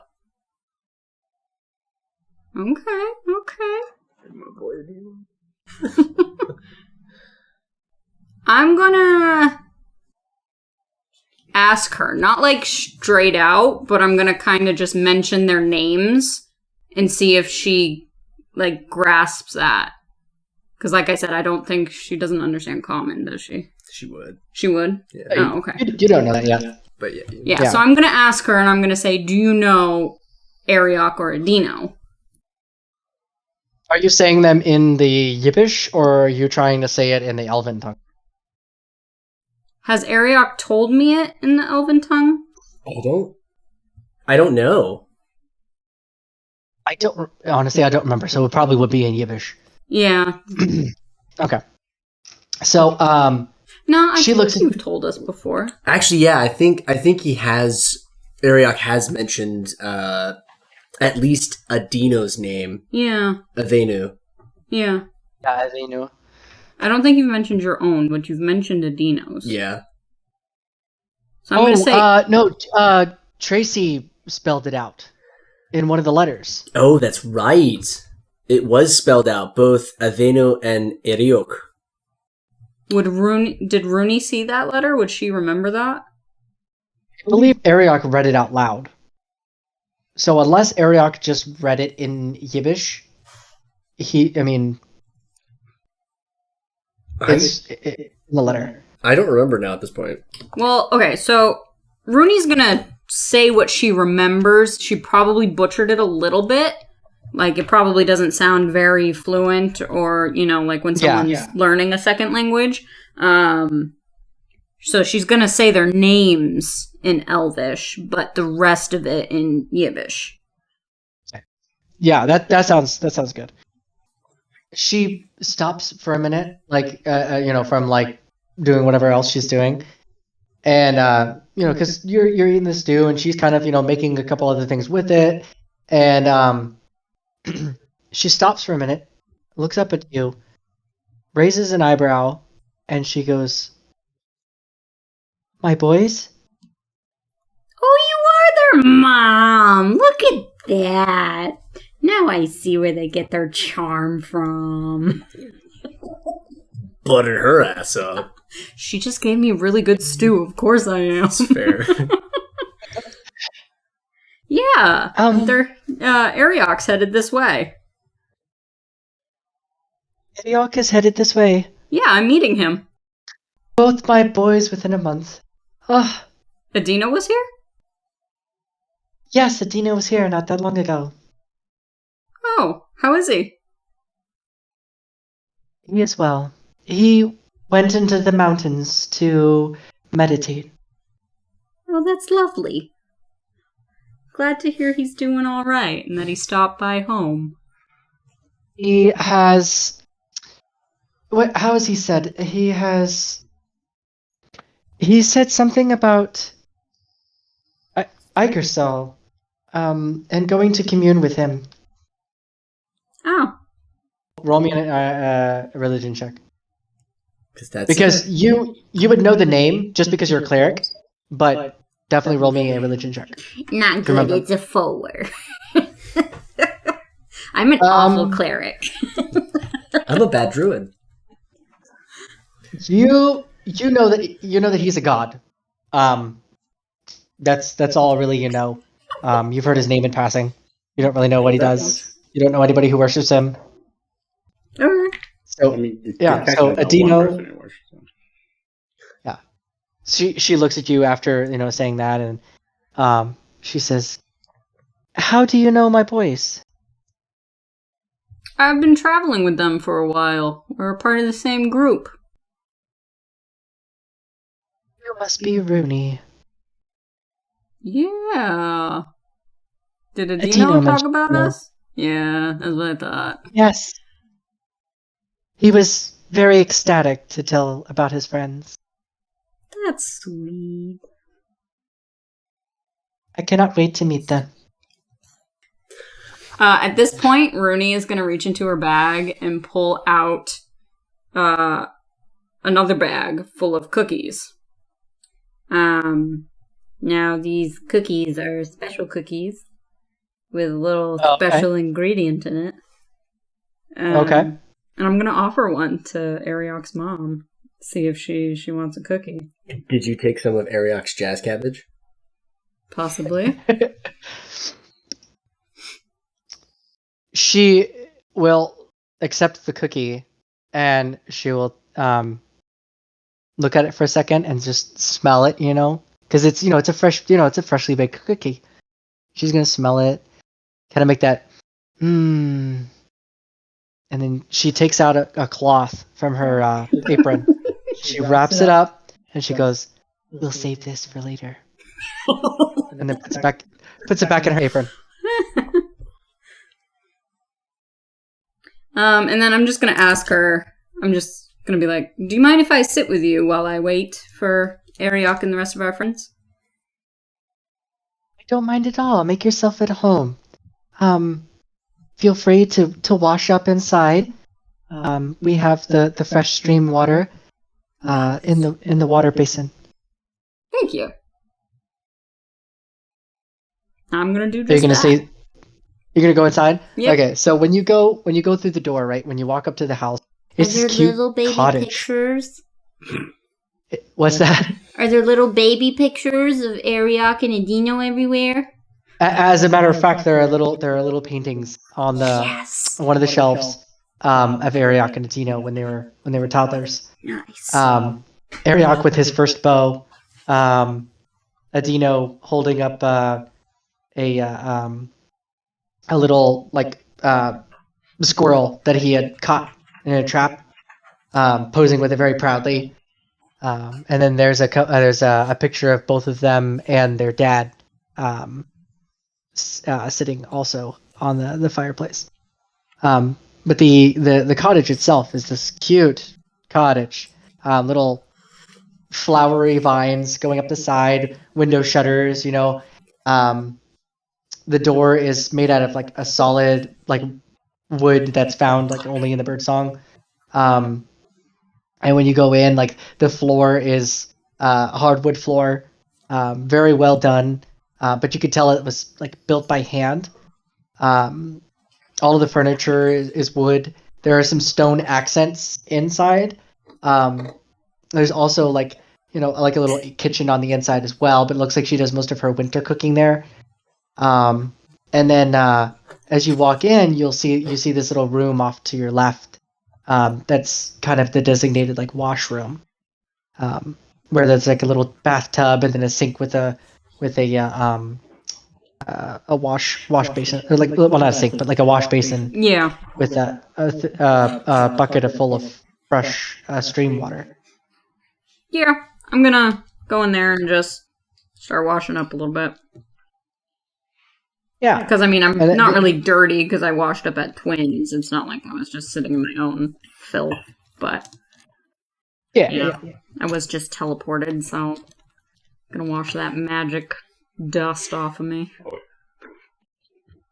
Okay. I'm gonna ask her, not like straight out, but I'm gonna kind of just mention their names and see if she like grasps that. Because like I said, I don't think she doesn't understand common, does she? She would. She would? Yeah. Oh, okay. You don't know that yet. But yeah. Yeah, so I'm gonna ask her and I'm gonna say, do you know Arioch or Adino? Are you saying them in the Yiddish, or are you trying to say it in the Elven tongue? Has Arioch told me it in the Elven tongue? I don't know. Honestly, I don't remember, so it probably would be in Yiddish. Yeah. Okay. So, No, I She think looks- you've told us before. Actually, yeah, I think he has. Arioch has mentioned at least Adino's name, Yeah. Avenu. Yeah. yeah, they knew. I don't think you've mentioned your own, but you've mentioned Adino's. Yeah. So I'm gonna say no, Tracy spelled it out in one of the letters. Oh, that's right. It was spelled out, both Avenu and Arioch. did Runi see that letter? Would she remember that? I believe Arioch read it out loud. So unless Arioch just read it in Yiddish, it's in the letter. I don't remember now at this point. Well, okay, so Runi's gonna say what she remembers. She probably butchered it a little bit. Like, it probably doesn't sound very fluent or, like when someone's learning a second language. So she's gonna say their names in Elvish, but the rest of it in Yiddish. Yeah, that sounds good. She stops for a minute, from like doing whatever else she's doing. And because you're eating the stew, and she's kind of making a couple other things with it, and she stops for a minute, looks up at you, raises an eyebrow, and she goes, "My boys." Oh, you are their mom. Look at that. Now I see where they get their charm from. Buttered her ass up. She just gave me really good stew. Of course I am. That's fair. Yeah. They're Arioch's headed this way. Arioch is headed this way. Yeah, I'm meeting him. Both my boys within a month. Oh, Adina was here? yes, Adina was here not that long ago. Oh, how is he? He is well. He went into the mountains to meditate. Oh, that's lovely. Glad to hear he's doing all right and that he stopped by home. He has... How has he said? He said something about Ikersal, and going to commune with him. Oh. Roll me a religion check. That's Because you would know the name just because you're a cleric, but definitely roll me a religion check. Not good, Remember. it's a 4. I'm an awful cleric. I'm a bad druid. You know that he's a god. That's all really you know. You've heard his name in passing. You don't really know what he does. You don't know anybody who worships him. Alright. So yeah, so Adino. Yeah, she looks at you after saying that, and she says, "How do you know my boys?" I've been traveling with them for a while. We're a part of the same group. You must be Runi. Yeah. Did Adino Adino talk mentioned about you. us? Yeah, that's what I thought. Yes. He was very ecstatic to tell about his friends. That's sweet. I cannot wait to meet them. At this point, Runi is going to reach into her bag and pull out another bag full of cookies. Now these cookies are special cookies with a little special ingredient in it. Okay. And I'm going to offer one to Arioch's mom. See if she wants a cookie. Did you take some of Arioch's jazz cabbage? Possibly. She will accept the cookie, and she will look at it for a second and just smell it, because it's it's a fresh, it's a freshly baked cookie. She's gonna smell it, kind of make that and then she takes out a cloth from her apron. She wraps it up, and she goes, "We'll save this for later," and then puts it back in her apron. And then I'm just going to ask her, I'm just going to be like, do you mind if I sit with you while I wait for Arioch and the rest of our friends? I don't mind at all. Make yourself at home. Feel free to wash up inside. We have the fresh stream water in the water basin. Thank you. I'm going to do Are you just gonna that. You're gonna go inside? Yep. Okay, so when you go through the door, right, when you walk up to the house, it's Are there this cute little baby cottage. pictures? What's that? Are there little baby pictures of Arioch and Adino everywhere? As a matter of fact, there are little paintings on Yes. one of the shelves of Arioch and Adino when they were toddlers. Nice. Arioch with his first bow, Adino holding up a little squirrel that he had caught in a trap, posing with it very proudly. And then there's a picture of both of them and their dad, sitting also on the fireplace. But the cottage itself is this cute cottage, little flowery vines going up the side, window shutters. The door is made out of like a solid like wood that's found like only in the Birdsong. And when you go in, like the floor is a hardwood floor, very well done. But you could tell it was like built by hand. All of the furniture is wood. There are some stone accents inside. There's also like like a little kitchen on the inside as well, but it looks like she does most of her winter cooking there. And then as you walk in, you see this little room off to your left. That's kind of the designated like washroom, where there's like a little bathtub and then a sink with a wash basin, or like, well, not a sink, but like a wash basin. Yeah. With a bucket full of fresh stream water. Yeah, I'm gonna go in there and just start washing up a little bit. Yeah. Because, I'm not really dirty because I washed up at Twins. It's not like I was just sitting in my own filth, but... Yeah. I was just teleported, so... I'm gonna wash that magic dust off of me.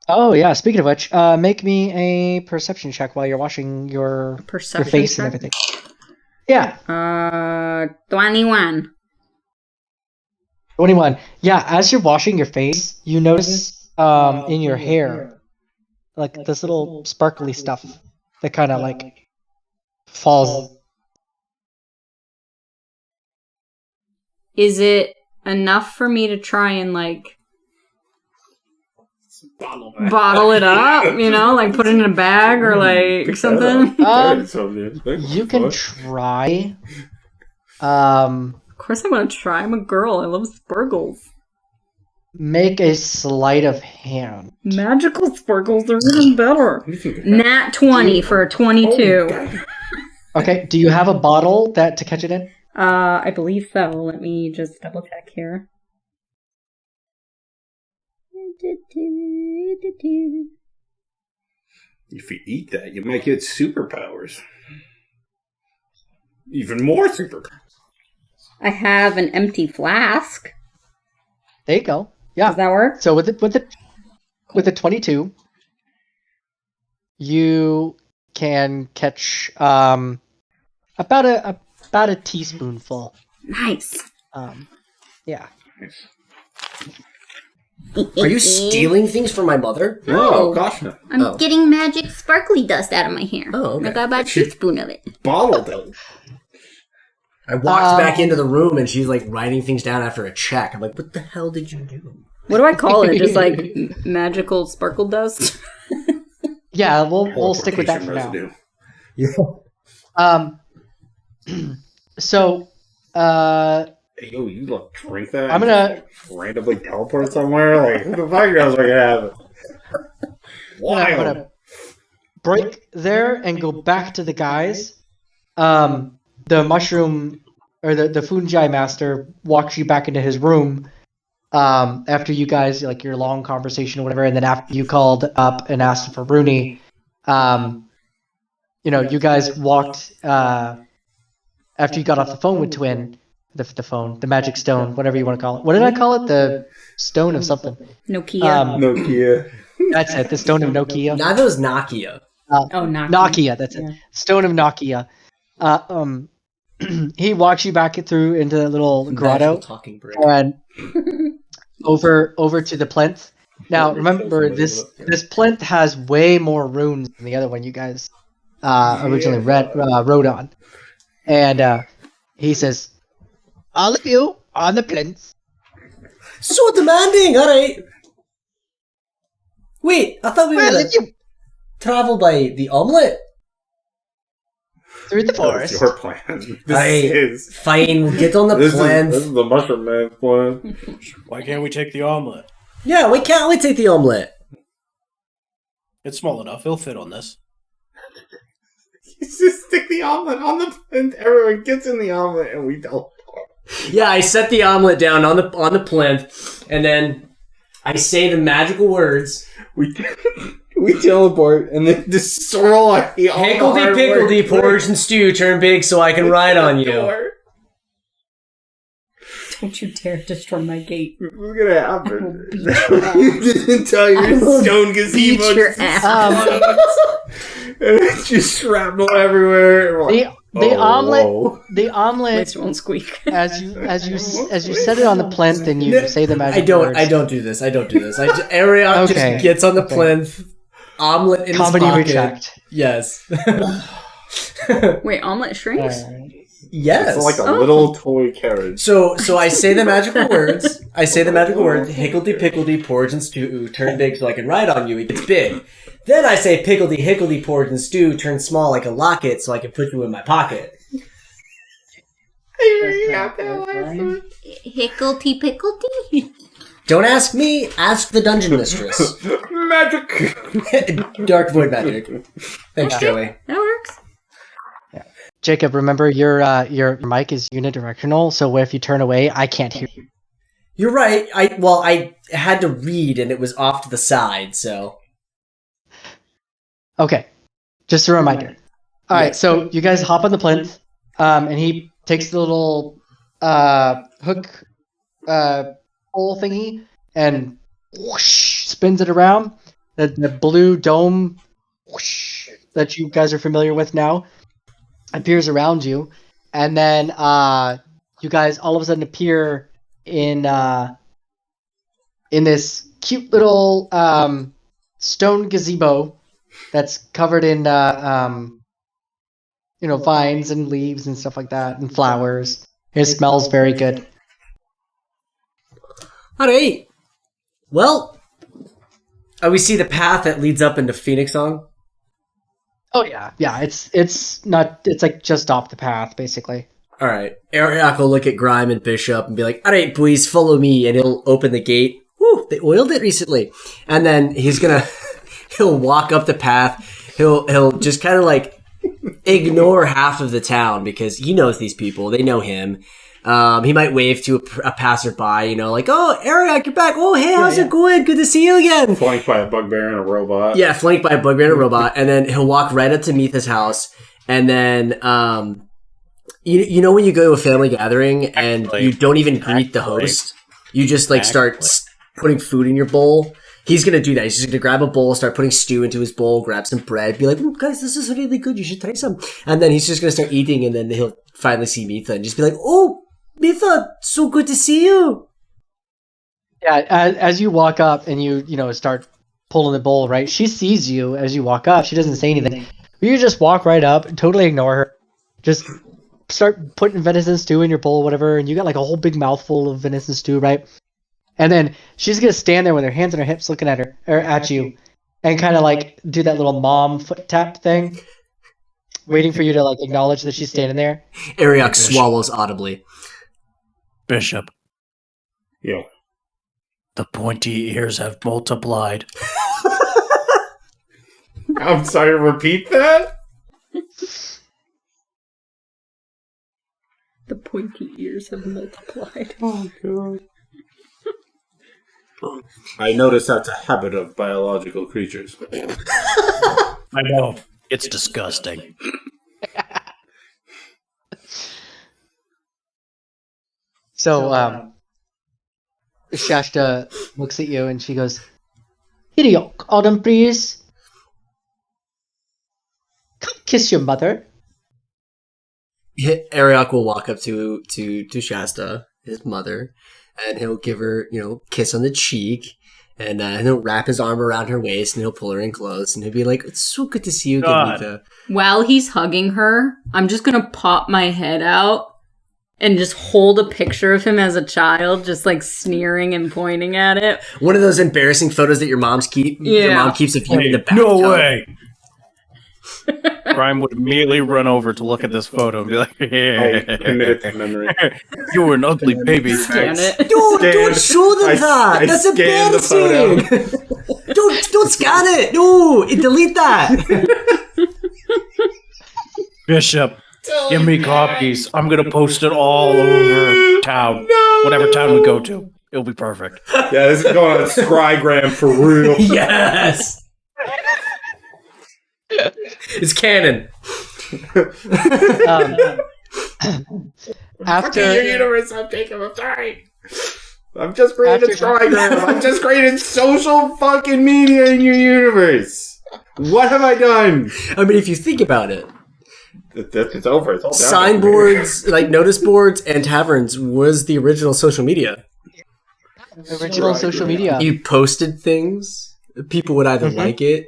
Oh, yeah, speaking of which, make me a perception check while you're washing your face and everything. Yeah. 21. 21. Yeah, as you're washing your face, you notice in your hair, like this little sparkly stuff that kind of like falls. Is it enough for me to try and like bottle it up, like put it in a bag or like something? You can try. Of course I want to try. I'm a girl. I love sparkles. Make a sleight of hand. Magical sparkles are even better. Nat 20 for a 22. Okay, do you have a bottle to catch it in? I believe so. Let me just double check here. If you eat that, you might get superpowers. Even more superpowers. I have an empty flask. There you go. Yeah. Does that work? So with the 22, you can catch about a teaspoonful. Nice. Yeah. Are you stealing things from my mother? Oh, gosh, no. I'm getting magic sparkly dust out of my hair. Oh, okay. I got about a teaspoon of it. Bottled it. I walked back into the room and she's like writing things down after a check. I'm like, what the hell did you do? What do I call it? Just like magical sparkle dust? Yeah, we'll stick with that for residue. now. So, Hey, yo, you like drink that? I'm gonna randomly teleport somewhere. Like, who the fuck knows what can happen? I'm gonna break there and go back to the guys. The mushroom or the fungi master walks you back into his room. After you guys like your long conversation or whatever, and then after you called up and asked for Runi, you guys walked after you got off the phone with Twin, the magic stone, whatever you want to call it. What did I call it? The stone of something. Nokia. Nokia. That's it. The stone of Nokia. Neither was Nokia. Nokia. Nokia. That's it. Stone of Nokia. He walks you back through into the little grotto talking bird. and over to the plinth. Now remember, this plinth has way more runes than the other one you guys originally rode on. And he says, "All of you on the plinth." So demanding. All right. Wait, I thought we were gonna travel by the Omelet. Through the That's forest. your plan. This is Fine, we'll get on the this plan. is the mushroom man's plan. Why can't we take the omelet? Yeah, why can't we take the omelet? It's small enough. It'll fit on this. You just stick the omelet on the plinth. Everyone gets in the omelet, and we don't. Yeah, I set the omelet down on the plinth, and then I say the magical words. We teleport and then destroy all Hickledy pickledy, porridge and stew turn big so I can ride on you. Don't you dare destroy my gate. What's gonna happen? beat your ass. You didn't tell your stone Beat gazebo. your ass. It's just shrapnel everywhere. We're like, The omelet. whoa. The omelet. Please won't squeak. As you set it on the plinth and you say the magic words. I don't do this. Arioch Okay. just gets on the plinth, omelet in Comedy his pocket. retract. Yes. Wait, Omelet shrinks? Yes. It's like a little toy carriage. So I say the magical words. Hickledy pickledy porridge and stew, turn big so I can ride on you. It gets big. Then I say pickledy hickledy porridge and stew, turn small like a locket so I can put you in my pocket. Hickledy pickledy? Don't ask me, ask the dungeon mistress. Magic! Dark void magic. Thanks, Joey. That works. Jacob, remember your mic is unidirectional, so if you turn away, I can't hear you. You're right. I had to read and it was off to the side, so. Okay, just a reminder. All right, so you guys hop on the plinth, and he takes the little hook pole thingy and whoosh, spins it around. The blue dome whoosh, that you guys are familiar with now appears around you, and then you guys all of a sudden appear in this cute little stone gazebo that's covered in vines and leaves and stuff like that and flowers. It smells very good. All right. Well, we see the path that leads up into Phoenix Song. Oh yeah. It's like just off the path basically. All right. Arioch will look at Grime and Bishop and be like, "All right, boys, follow me," and he'll open the gate. Whew, they oiled it recently. And then he'll walk up the path. He'll just kind of like ignore half of the town because he knows these people. They know him. He might wave to a passerby, like, "Oh, Arioch, you're back. Oh, hey, how's it going? Good to see you again." Flanked by a bugbear and a robot. Yeah, flanked by a bugbear and a robot. And then he'll walk right up to Mitha's house. And then, you know when you go to a family gathering and you don't even greet the host? You just, start putting food in your bowl? He's going to do that. He's just going to grab a bowl, start putting stew into his bowl, grab some bread, be like, "Oh, guys, this is really good. You should try some." And then he's just going to start eating, and then he'll finally see Mitha and just be like, "Oh, Mitha, so good to see you." Yeah, as you walk up and you start pulling the bowl, right? She sees you as you walk up. She doesn't say anything. You just walk right up, totally ignore her. Just start putting venison stew in your bowl, whatever, and you got like a whole big mouthful of venison stew, right? And then she's gonna stand there with her hands on her hips, looking at her or at you, and kind of like do that little mom foot tap thing, waiting for you to like acknowledge that she's standing there. Arioch swallows audibly. Bishop, Yeah. the pointy ears have multiplied. I'm sorry, repeat that? The pointy ears have multiplied. Oh, God. I notice that's a habit of biological creatures. I know. It's disgusting. So, Shasta looks at you and she goes, "Arioch, Autumn please. Come kiss your mother." Arioch will walk up to Shasta, his mother, and he'll give her, kiss on the cheek, and he'll wrap his arm around her waist, and he'll pull her in close, and he'll be like, "It's so good to see you again, Mitha." While he's hugging her, I'm just gonna pop my head out and just hold a picture of him as a child, just like sneering and pointing at it. One of those embarrassing photos that your mom keeps of you in the bathtub. No way! Grime would immediately run over to look at this photo and be like, I committed to memory. "You were an ugly baby." Scan it. Don't show them that. I That's scanned the embarrassing. don't scan it. No, delete that. Bishop, give me copies. I'm gonna post it all over town. Whatever town we go to, it'll be perfect. Yeah, this is going on Scrygram for real. Yes. It's canon. Fucking your universe, I'm Jacob. I'm sorry. I've just created Trigram. I've just created social fucking media in your universe. What have I done? I mean, if you think about it, it's over. It's all down. signboards, like notice boards and taverns was the original social media. Original social media. You posted things. People would either like it,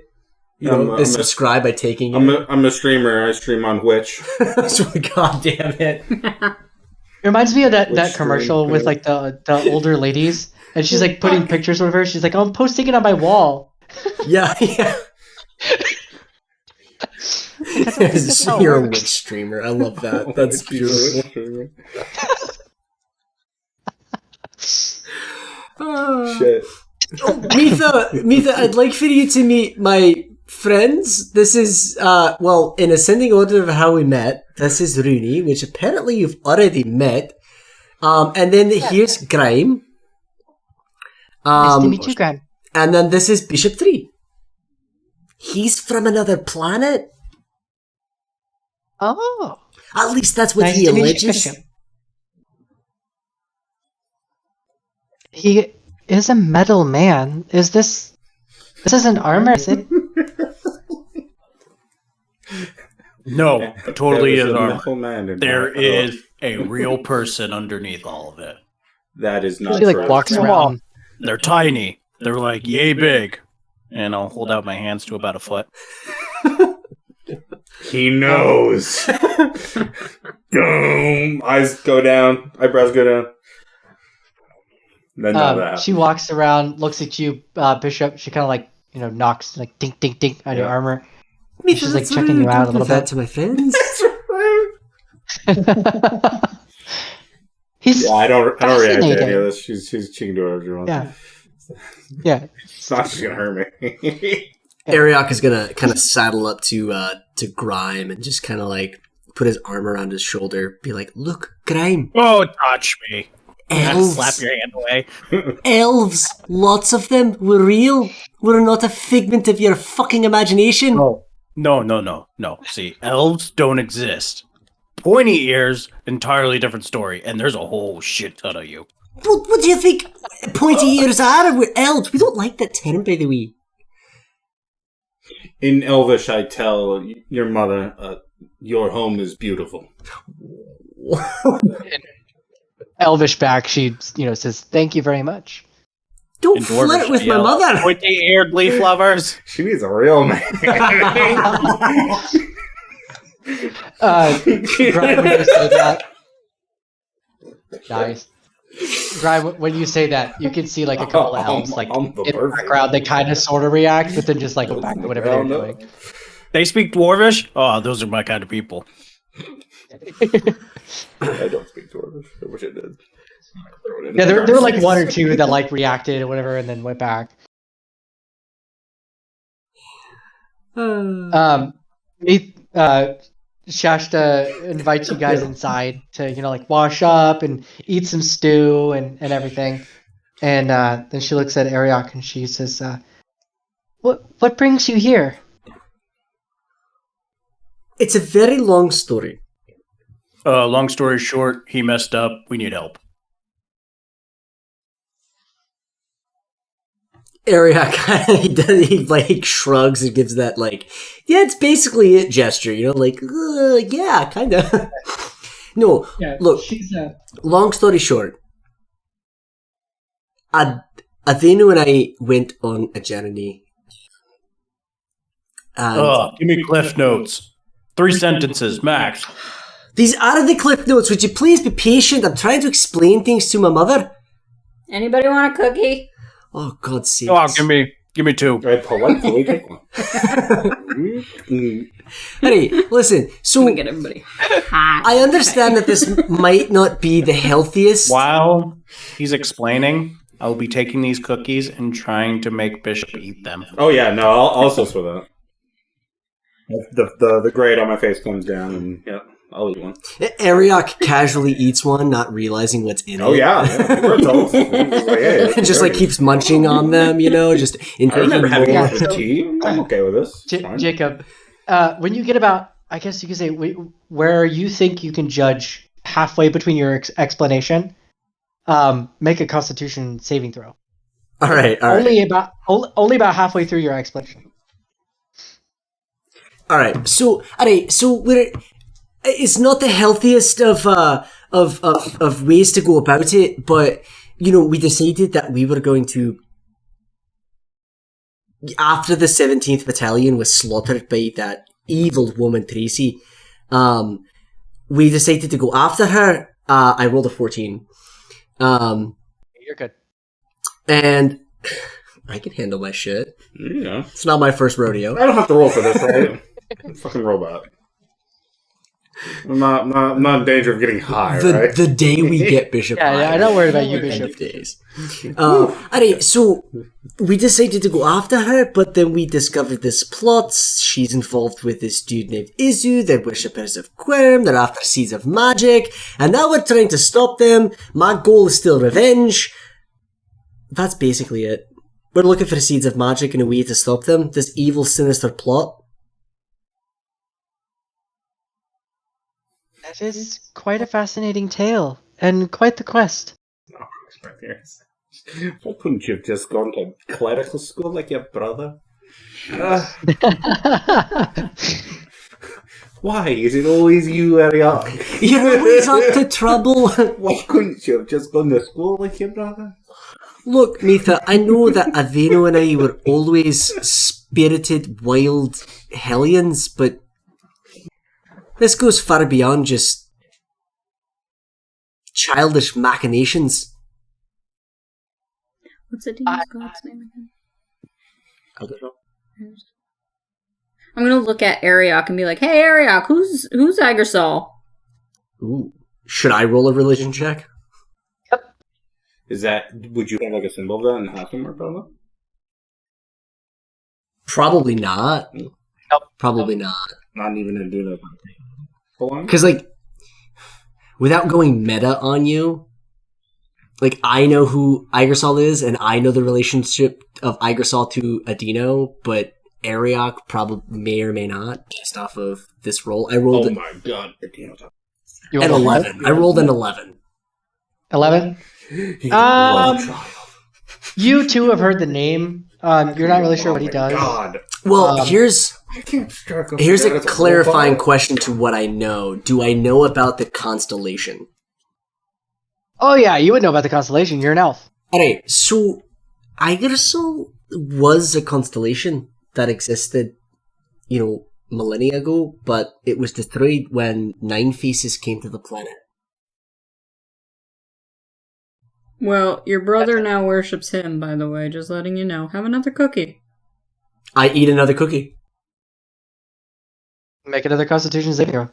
they subscribe by taking it. I'm a streamer. I stream on Twitch. God damn it. It reminds me of that commercial with like the older ladies, and she's like putting pictures of her. She's like, I'm posting it on my wall. Yeah. how it You're a works. witch streamer. I love that. That's beautiful. Shit. Mitha, I'd like for you to meet my friends. This is, in ascending order of how we met, this is Runi, which apparently you've already met. And then here's Grime. Nice to meet you, Grime. And then this is Bishop 3. He's from another planet. Oh. At least that's what Nice he to meet you, alleges. Bishop. He is a metal man. This isn't armor, is it? No, it totally is armor. Man There is a real person underneath all of it. That is not He like true. walks around. They're tiny. They're like yay big. And I'll hold out my hands to about a foot. He knows. Boom. Eyes go down. Eyebrows go down. Then that. She walks around, looks at you, Bishop. She kind of like, knocks like dink, dink, dink on your armor. Mitha, She's like that's checking you out a don't little do that bit. to my friends. He's I don't react to any fascinating. of this. She can do whatever she wants. Yeah. It's not just gonna hurt me. Arioch is gonna kind of saddle up to Grime and just kind of like put his arm around his shoulder, be like, "Look, Grime, Oh, touch me. elves, Slap your hand away. elves, lots of them. We're real. We're not a figment of your fucking imagination." No. See, elves don't exist. Pointy ears, entirely different story, and there's a whole shit ton of you. What do you think pointy ears are? We're elves. We don't like that term, by the way. In Elvish, I tell your mother, your home is beautiful. Elvish back. She, says, "Thank you very much." Don't In Dwarvish, flirt with I my yell, mother. Pointy-eared leaf lovers. She needs a real man. Grime, when you say that, nice. Grime, when you say that, you can see like a couple of elves like I'm in the the perfect background. They kind of sort of react, but then just like go back to whatever they're No. doing. They speak Dwarvish? Oh, those are my kind of people. I don't speak Dwarvish. I wish I did. Yeah, there were like one or two that like reacted or whatever, and then went back. Shasta invites you guys inside to like wash up and eat some stew and everything, and then she looks at Arioch and she says, "What brings you here?" It's a very long story. Long story short, he messed up. We need help. Arioch, he like shrugs and gives that like, yeah, it's basically it gesture, like, yeah, kind of. No, look, long story short, Adenu and I went on a journey. And Give me cliff notes. 3 sentences, max. these are the clip notes. Would you please be patient? I'm trying to explain things to my mother. Anybody want a cookie? Oh, God's sake. Oh, give me 2. I politely take one. Hey, listen, so Let me get everybody hot. I understand that this might not be the healthiest. While he's explaining, I'll be taking these cookies and trying to make Bishop eat them. Oh yeah, no, I'll assist with that. The grade on my face comes down, and yeah, I'll eat one. Arioch casually eats one, not realizing what's in it. Oh yeah, we're adults. It's like, hey, And just like keeps munching on them, just I remember having more. a cup of tea. I'm okay with this. It's fine. Jacob, when you get about, I guess you could say, where you think you can judge halfway between your explanation, make a Constitution saving throw. All right. Only about halfway through your explanation. All right. So it's not the healthiest of ways to go about it, but we decided that we were going to, after the 17th Battalion was slaughtered by that evil woman Tracy, we decided to go after her. I rolled a 14. You're good. And I can handle my shit. Yeah. It's not my first rodeo. I don't have to roll for this, right? I'm a fucking robot. I'm not in danger of getting high, right? The day we get Bishop high. Yeah, I don't worry about you, End Bishop. of days. Alright, so we decided to go after her, but then we discovered this plot. She's involved with this dude named Izu. They're worshippers of Quirm. They're after seeds of magic. And now we're trying to stop them. My goal is still revenge. That's basically it. We're looking for seeds of magic and a way to stop them. This evil, sinister plot. That is quite a fascinating tale, and quite the quest. Why couldn't you have just gone to clerical school like your brother? Why is it always you, Arioch? You're always up to trouble. Why couldn't you have just gone to school like your brother? Look, Mitha, I know that Aveno and I were always spirited, wild hellions, but this goes far beyond just childish machinations. What's the demon's god's name again? I don't know. I'm gonna look at Arioch and be like, "Hey, Arioch, who's Igersol?" Ooh. Should I roll a religion check? Would you have like a symbol of that in Hatham or probably? Probably not. Nope. Probably not. Not even to do that. Hold on. Because, without going meta on you, I know who Igersol is, and I know the relationship of Igersol to Adino, but Arioch probably may or may not, based off of this roll. I rolled Oh my god, Adino's up. an 11. I rolled an 11. 11? You two have heard the name. You're not really sure what he does. God. Well, here's I can't strike up a that. clarifying It's a question to what I know. Do I know about the constellation? Oh yeah, you would know about the constellation. You're an elf. Alright, so Igersol was a constellation that existed, millennia ago, but it was destroyed when Nine Faces came to the planet. Well, your brother now worships him, by the way, just letting you know. Have another cookie. I eat another cookie. Make another Constitution saving throw.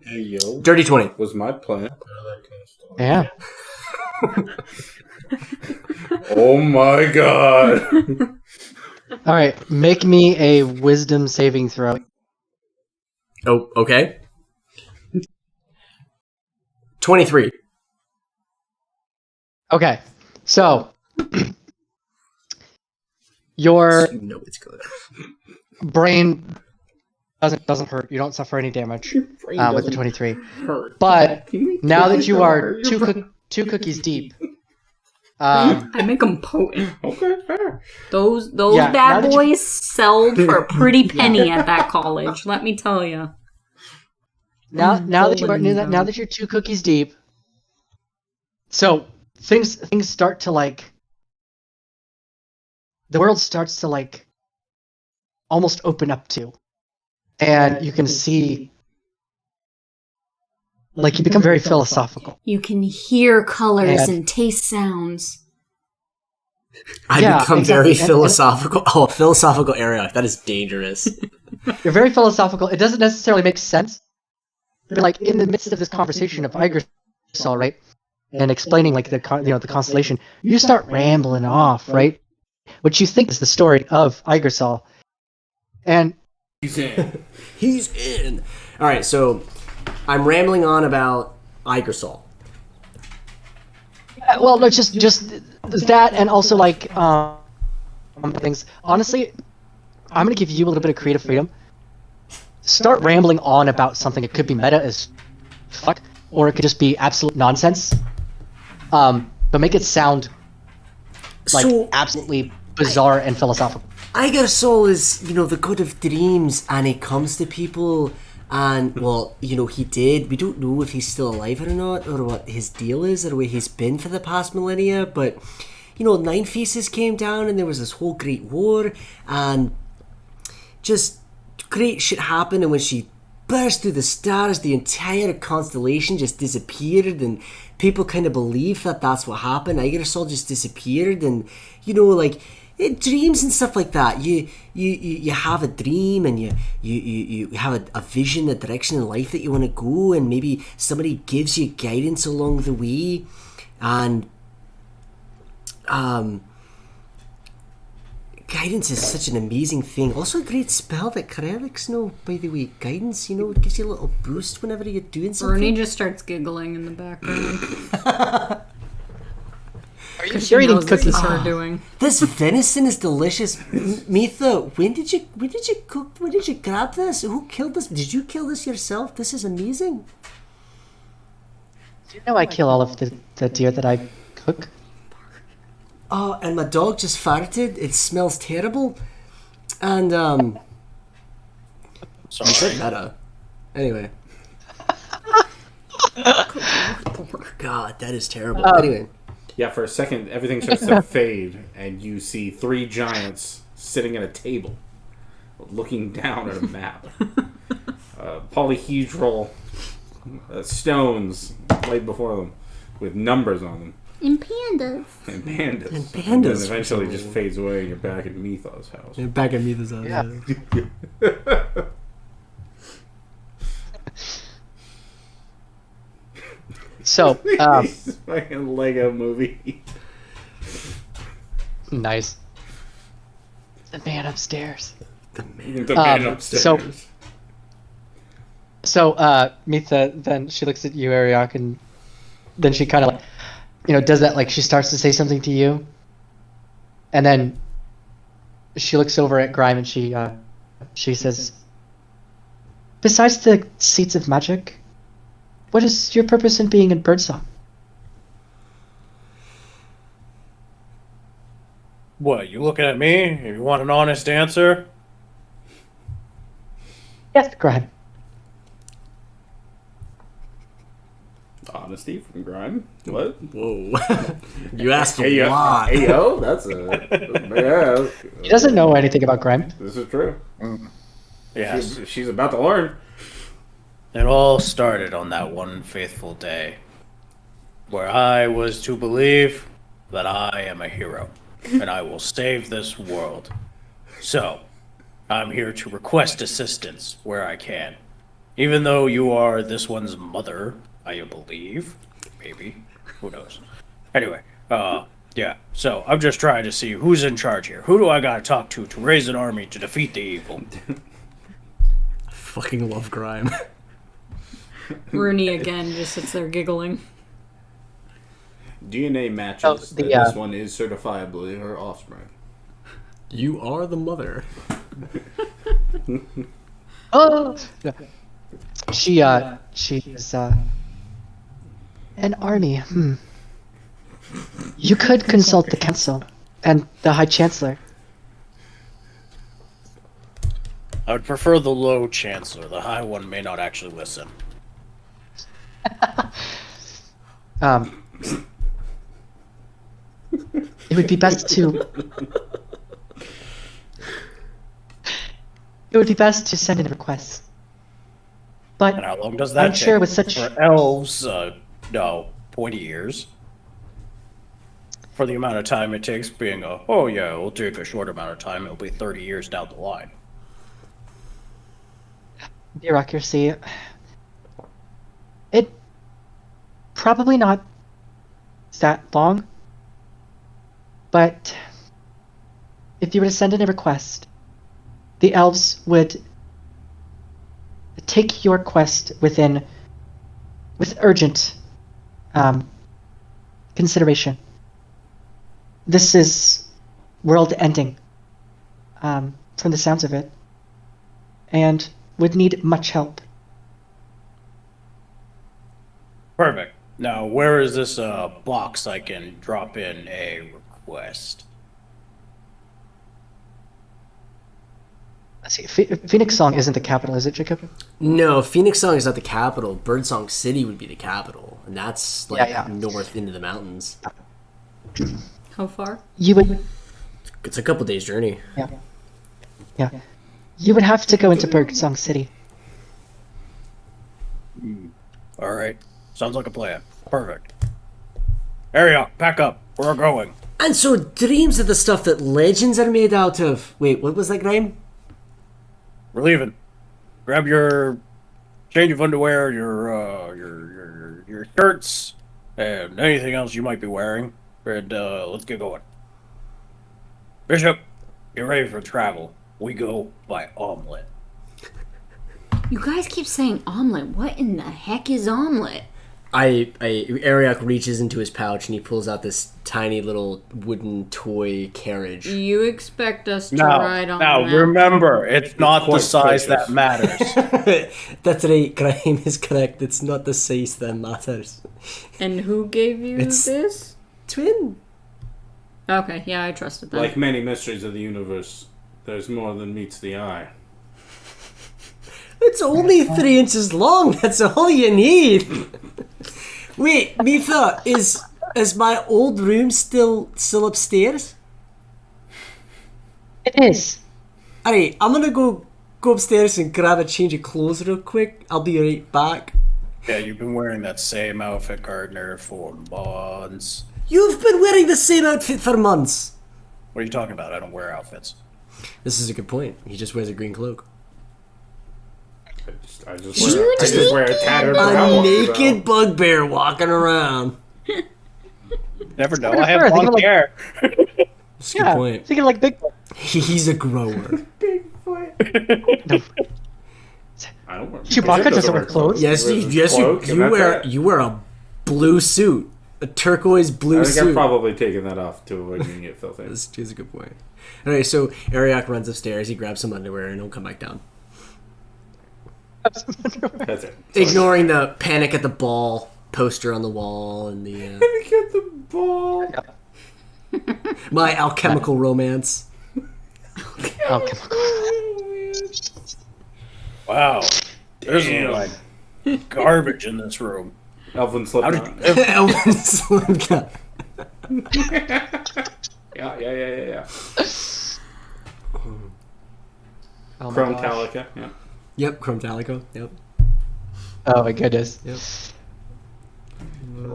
Hey, yo. Dirty 20. Was my plan. Yeah. Oh my god. All right, make me a Wisdom saving throw. Oh, okay. 23. Okay, so your No, it's good. brain doesn't hurt. You don't suffer any damage with the 23. Hurt. But now that you are two cookies deep, I make them potent. Okay, fair. Those Yeah, now bad that you- boys sold for a pretty penny at that college. Let me tell you. now that golden now that you're two cookies deep, so things start to the world starts to almost open up to, and you can see you become very philosophical. You can hear colors And- and taste sounds. I Yeah, become exactly. very philosophical. Oh, philosophical area. That is dangerous. You're very philosophical. It doesn't necessarily make sense, but in the midst of this conversation of Igersol, right, and explaining the constellation, you start rambling off, right, what you think is the story of Igersol, and He's in. He's in. All right, so I'm rambling on about Igersol. well, no, just that, and also things. Honestly, I'm gonna give you a little bit of creative freedom. Start rambling on about something. It could be meta as fuck, or it could just be absolute nonsense. But make it sound like So- absolutely bizarre and philosophical. Igersol is, the god of dreams, and he comes to people, and, well, he did. We don't know if he's still alive or not, or what his deal is, or where he's been for the past millennia, but, Nine Faces came down, and there was this whole great war, and just great shit happened, and when she burst through the stars, the entire constellation just disappeared, and people kind of believe that that's what happened. Igersol just disappeared, and dreams and stuff like that. You have a dream, and you have a vision, a direction in life that you want to go, and maybe somebody gives you guidance along the way, and guidance is such an amazing thing. Also a great spell that Krelix know, by the way. Guidance, it gives you a little boost whenever you're doing something. Runi just starts giggling in the background. You're She eating knows this cookies. is her doing. This venison is delicious. Mitha, when did you cook? When did you grab this? Who killed this? Did you kill this yourself? This is amazing. Do you know I kill all of the deer that I cook? Oh, and my dog just farted. It smells terrible. And Sorry. meta. Anyway. God, that is terrible. Anyway. Yeah, for a second, everything starts to fade, and you see 3 giants sitting at a table, looking down at a map. Polyhedral stones laid before them, with numbers on them. And pandas. And pandas. And pandas. And then eventually just fades away, and you're back at Mythos' house. Back at Mitha's house. Yeah. So, This fucking Lego movie. nice. The man upstairs. The man upstairs. So, Mitha, then she looks at you, Arioch, and then she kind of does that, she starts to say something to you. And then she looks over at Grime and she says, besides the seeds of magic, what is your purpose in being in Birdsong? What, you looking at me? You want an honest answer? Yes, Grime. Honesty from Grime. What? Whoa. You asked Hey, a lot. Hey, yo, that's yeah. He doesn't know anything about Grime. This is true. Yes. She's about to learn. It all started on that one fateful day, where I was to believe that I am a hero, and I will save this world. So, I'm here to request assistance where I can. Even though you are this one's mother, I believe. Maybe. Who knows? Anyway, yeah. So, I'm just trying to see who's in charge here. Who do I gotta talk to raise an army to defeat the evil? Fucking love Grime. Runi again just sits there giggling. DNA matches Oh, that the, this one is certifiably her offspring. You are the mother. Oh! She is, an army, You could consult the council and the High Chancellor. I would prefer the low chancellor. The high one may not actually listen. It would be best to... It would be best to send in a request. But And how long does that I'm take? sure with such... For elves, no, 20 years. For the amount of time it takes being oh yeah, it'll take a short amount of time, it'll be 30 years down the line. bureaucracy. It probably not that long, but if you were to send in a request, the elves would take your quest with urgent consideration. This is world ending, from the sounds of it, and would need much help. Perfect. Now, where is this box I can drop in a request? Let's see. Phoenix Song isn't the capital, is it, Jacob? No, Phoenix Song is not the capital. Birdsong City would be the capital, and that's like Yeah. north into the mountains. How far? You would, It's a couple days journey. yeah. You would have to go into Birdsong City. All right. Sounds like a plan. Perfect. Arioch, pack up. We're going. And so dreams are the stuff that legends are made out of. Wait, what was that name? We're leaving. Grab your change of underwear, your shirts, and anything else you might be wearing, and let's get going. Bishop, get ready for travel. We go by Omelet. You guys keep saying omelet. What in the heck is omelet? Arioch reaches into his pouch and he pulls out this tiny little wooden toy carriage. You expect us to ride on Now, that? remember, it's not the quite size precious. that matters. That's right, Graham is correct. It's not the size that matters. And who gave you this? Twin. Okay, yeah, I trusted that. Like many mysteries of the universe, there's more than meets the eye. It's only 3 inches long. That's all you need. Wait, Mitha, is my old room still upstairs? It is. Alright, I'm gonna go upstairs and grab a change of clothes real quick. I'll be right back. Yeah, you've been wearing that same outfit, Gardner, for months. You've been wearing the same outfit for months. What are you talking about? I don't wear outfits. This is a good point. He just wears a green cloak. I just wear a tattered A brown naked bugbear walking around. Never know. Pretty I have fair, I think long I'm hair. That's a good point. Thinking like Bigfoot. He's a grower. I don't wear. Chewbacca doesn't wear clothes. Yes, He wears his yes, cloak and that's it. you wear a blue suit, a turquoise blue I think suit. I've probably taken that off to avoid getting it filthy. That's a good point. Alright, so Arioch runs upstairs, he grabs some underwear, and he'll come back down. That's it. Ignoring the Panic at the Ball poster on the wall and the Get the ball. My Alchemical Romance. Wow. There's like garbage in this room. Elven How did Slipknot. you live? Elven Slipknot. Yeah. Oh my Chrome gosh. Talica. Yeah. Yep, Chrome Talico. Yep. Oh my goodness. Yep.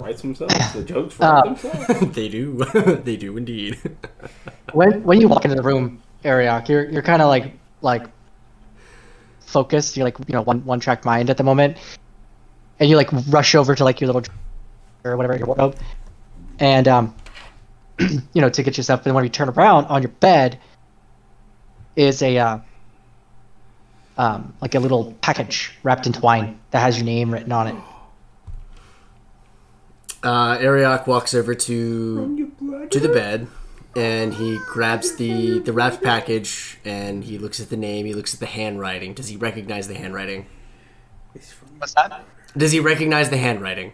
Writes themselves. The jokes write themselves. They do. They do indeed. When you walk into the room, Arioch, you're kind of like focused. You're like one track mind at the moment, and you like rush over to like your little or whatever your wardrobe, and to get yourself. And when you turn around on your bed, is a like a little package wrapped in twine that has your name written on it. Arioch walks over to the bed, and he grabs the wrapped package, and he looks at the name. He looks at the handwriting. Does he recognize the handwriting? What's that? Does he recognize the handwriting?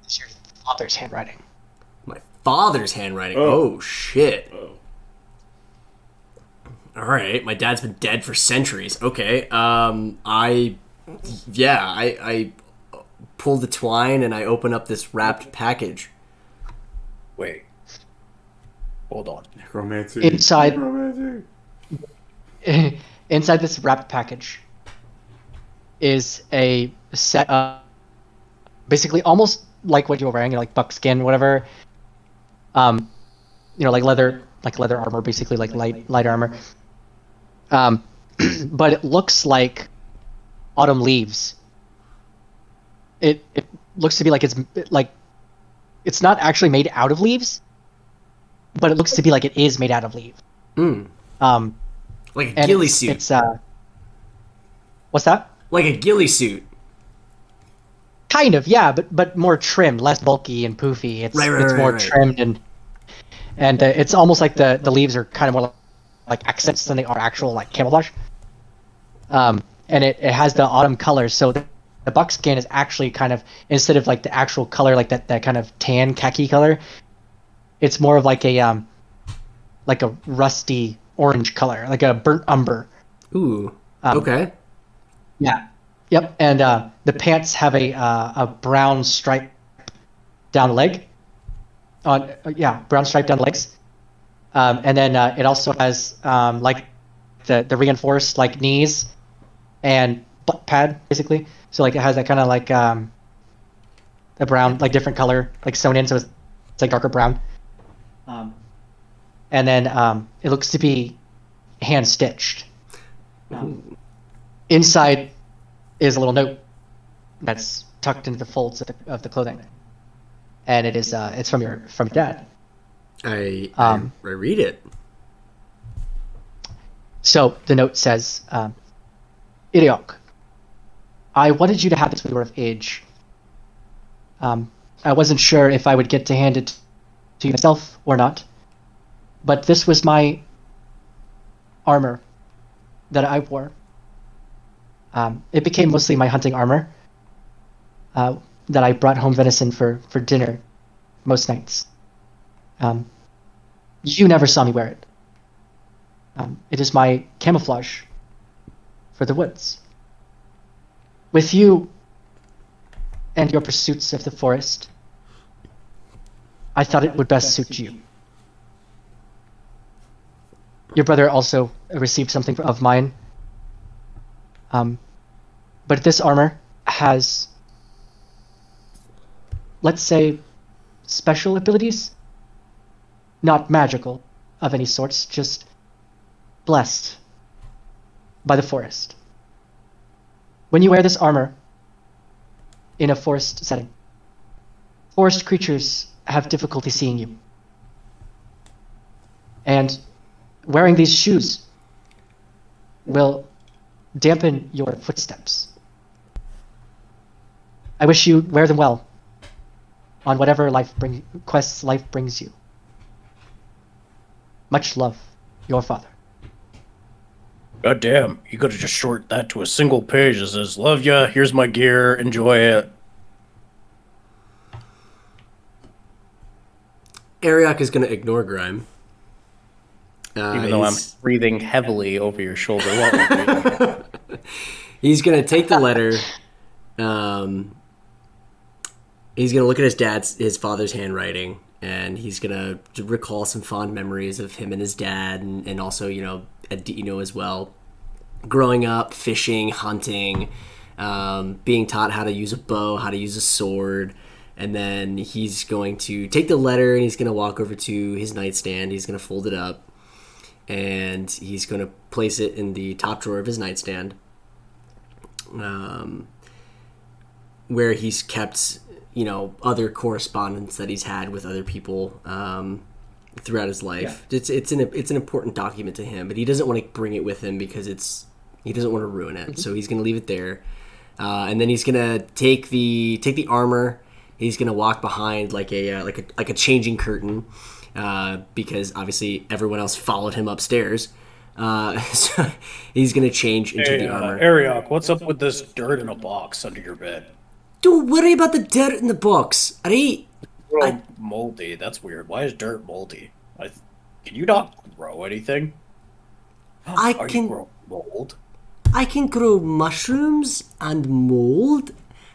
It's your father's handwriting. My father's handwriting. Oh. Oh shit. Oh. All right, my dad's been dead for centuries. Okay. I pull the twine and I open up this wrapped package. Wait. Hold on. Romantic. Inside- Romantic. Inside this wrapped package is a set of basically almost like what you were wearing, like buckskin, whatever. Like leather armor, basically like light armor. But it looks like autumn leaves. It looks to be like it's not actually made out of leaves, but it looks to be like it is made out of leaves. Like a And ghillie suit. It's what's that? Like a ghillie suit. Kind of, yeah, but more trimmed, less bulky and poofy. It's more right. trimmed and it's almost like the leaves are kind of more like accents than they are actual like camouflage. And it has the autumn colors, so the buckskin is actually kind of, instead of like the actual color, like that kind of tan khaki color, it's more of like a rusty orange color, like a burnt umber. Ooh. Okay. Yeah. Yep. And the pants have a brown stripe down the leg. Brown stripe down the legs. And then it also has like the reinforced like knees and butt pad basically. So like it has that kind of like a brown, like different color, like sewn in, so it's like darker brown. And then it looks to be hand stitched. Inside is a little note that's tucked into the folds of the clothing, and it is it's from your dad. I read it. So the note says, Arioch, I wanted you to have this when you were of age. I wasn't sure if I would get to hand it to you myself or not, but this was my armor that I wore. It became mostly my hunting armor that I brought home venison for dinner most nights. You never saw me wear it. It is my camouflage for the woods. With you and your pursuits of the forest, I thought it would best suit you. Your brother also received something of mine. But this armor has, let's say, special abilities. Not magical of any sorts, just blessed by the forest. When you wear this armor in a forest setting, forest creatures have difficulty seeing you. And wearing these shoes will dampen your footsteps. I wish you wear them well on whatever quests life brings you. Much love, your father. God damn, you could have just shortened that to a single page that says, love ya, here's my gear, enjoy it. Arioch is going to ignore Grime. Even though I'm breathing heavily over your shoulder while I'm reading it. He's going to take the letter. He's going to look at his father's handwriting, and he's going to recall some fond memories of him and his dad, and also, as well. Growing up, fishing, hunting, being taught how to use a bow, how to use a sword. And then he's going to take the letter and he's going to walk over to his nightstand. He's going to fold it up. And he's going to place it in the top drawer of his nightstand, where he's kept, other correspondence that he's had with other people throughout his life. Yeah. It's an important document to him, but he doesn't want to bring it with him because he doesn't want to ruin it. Mm-hmm. So he's going to leave it there, and then he's going to take the armor. He's going to walk behind like a changing curtain. Because obviously everyone else followed him upstairs. So he's going to change into the armor. Arioch, what's up with this dirt in a box under your bed? Don't worry about the dirt in the box, alright? Moldy, that's weird. Why is dirt moldy? Can you not grow anything? You grow mold? I can grow mushrooms and mold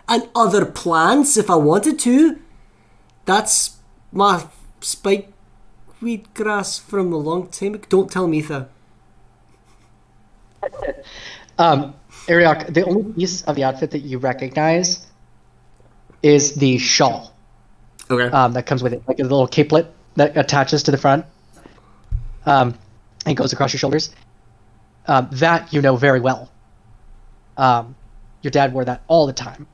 and other plants if I wanted to. That's my spike wheatgrass from a long time ago. Don't tell Mitha. Arioch, the only piece of the outfit that you recognize is the shawl. Okay. That comes with it, like a little capelet that attaches to the front, and goes across your shoulders. That you know very well. Your dad wore that all the time.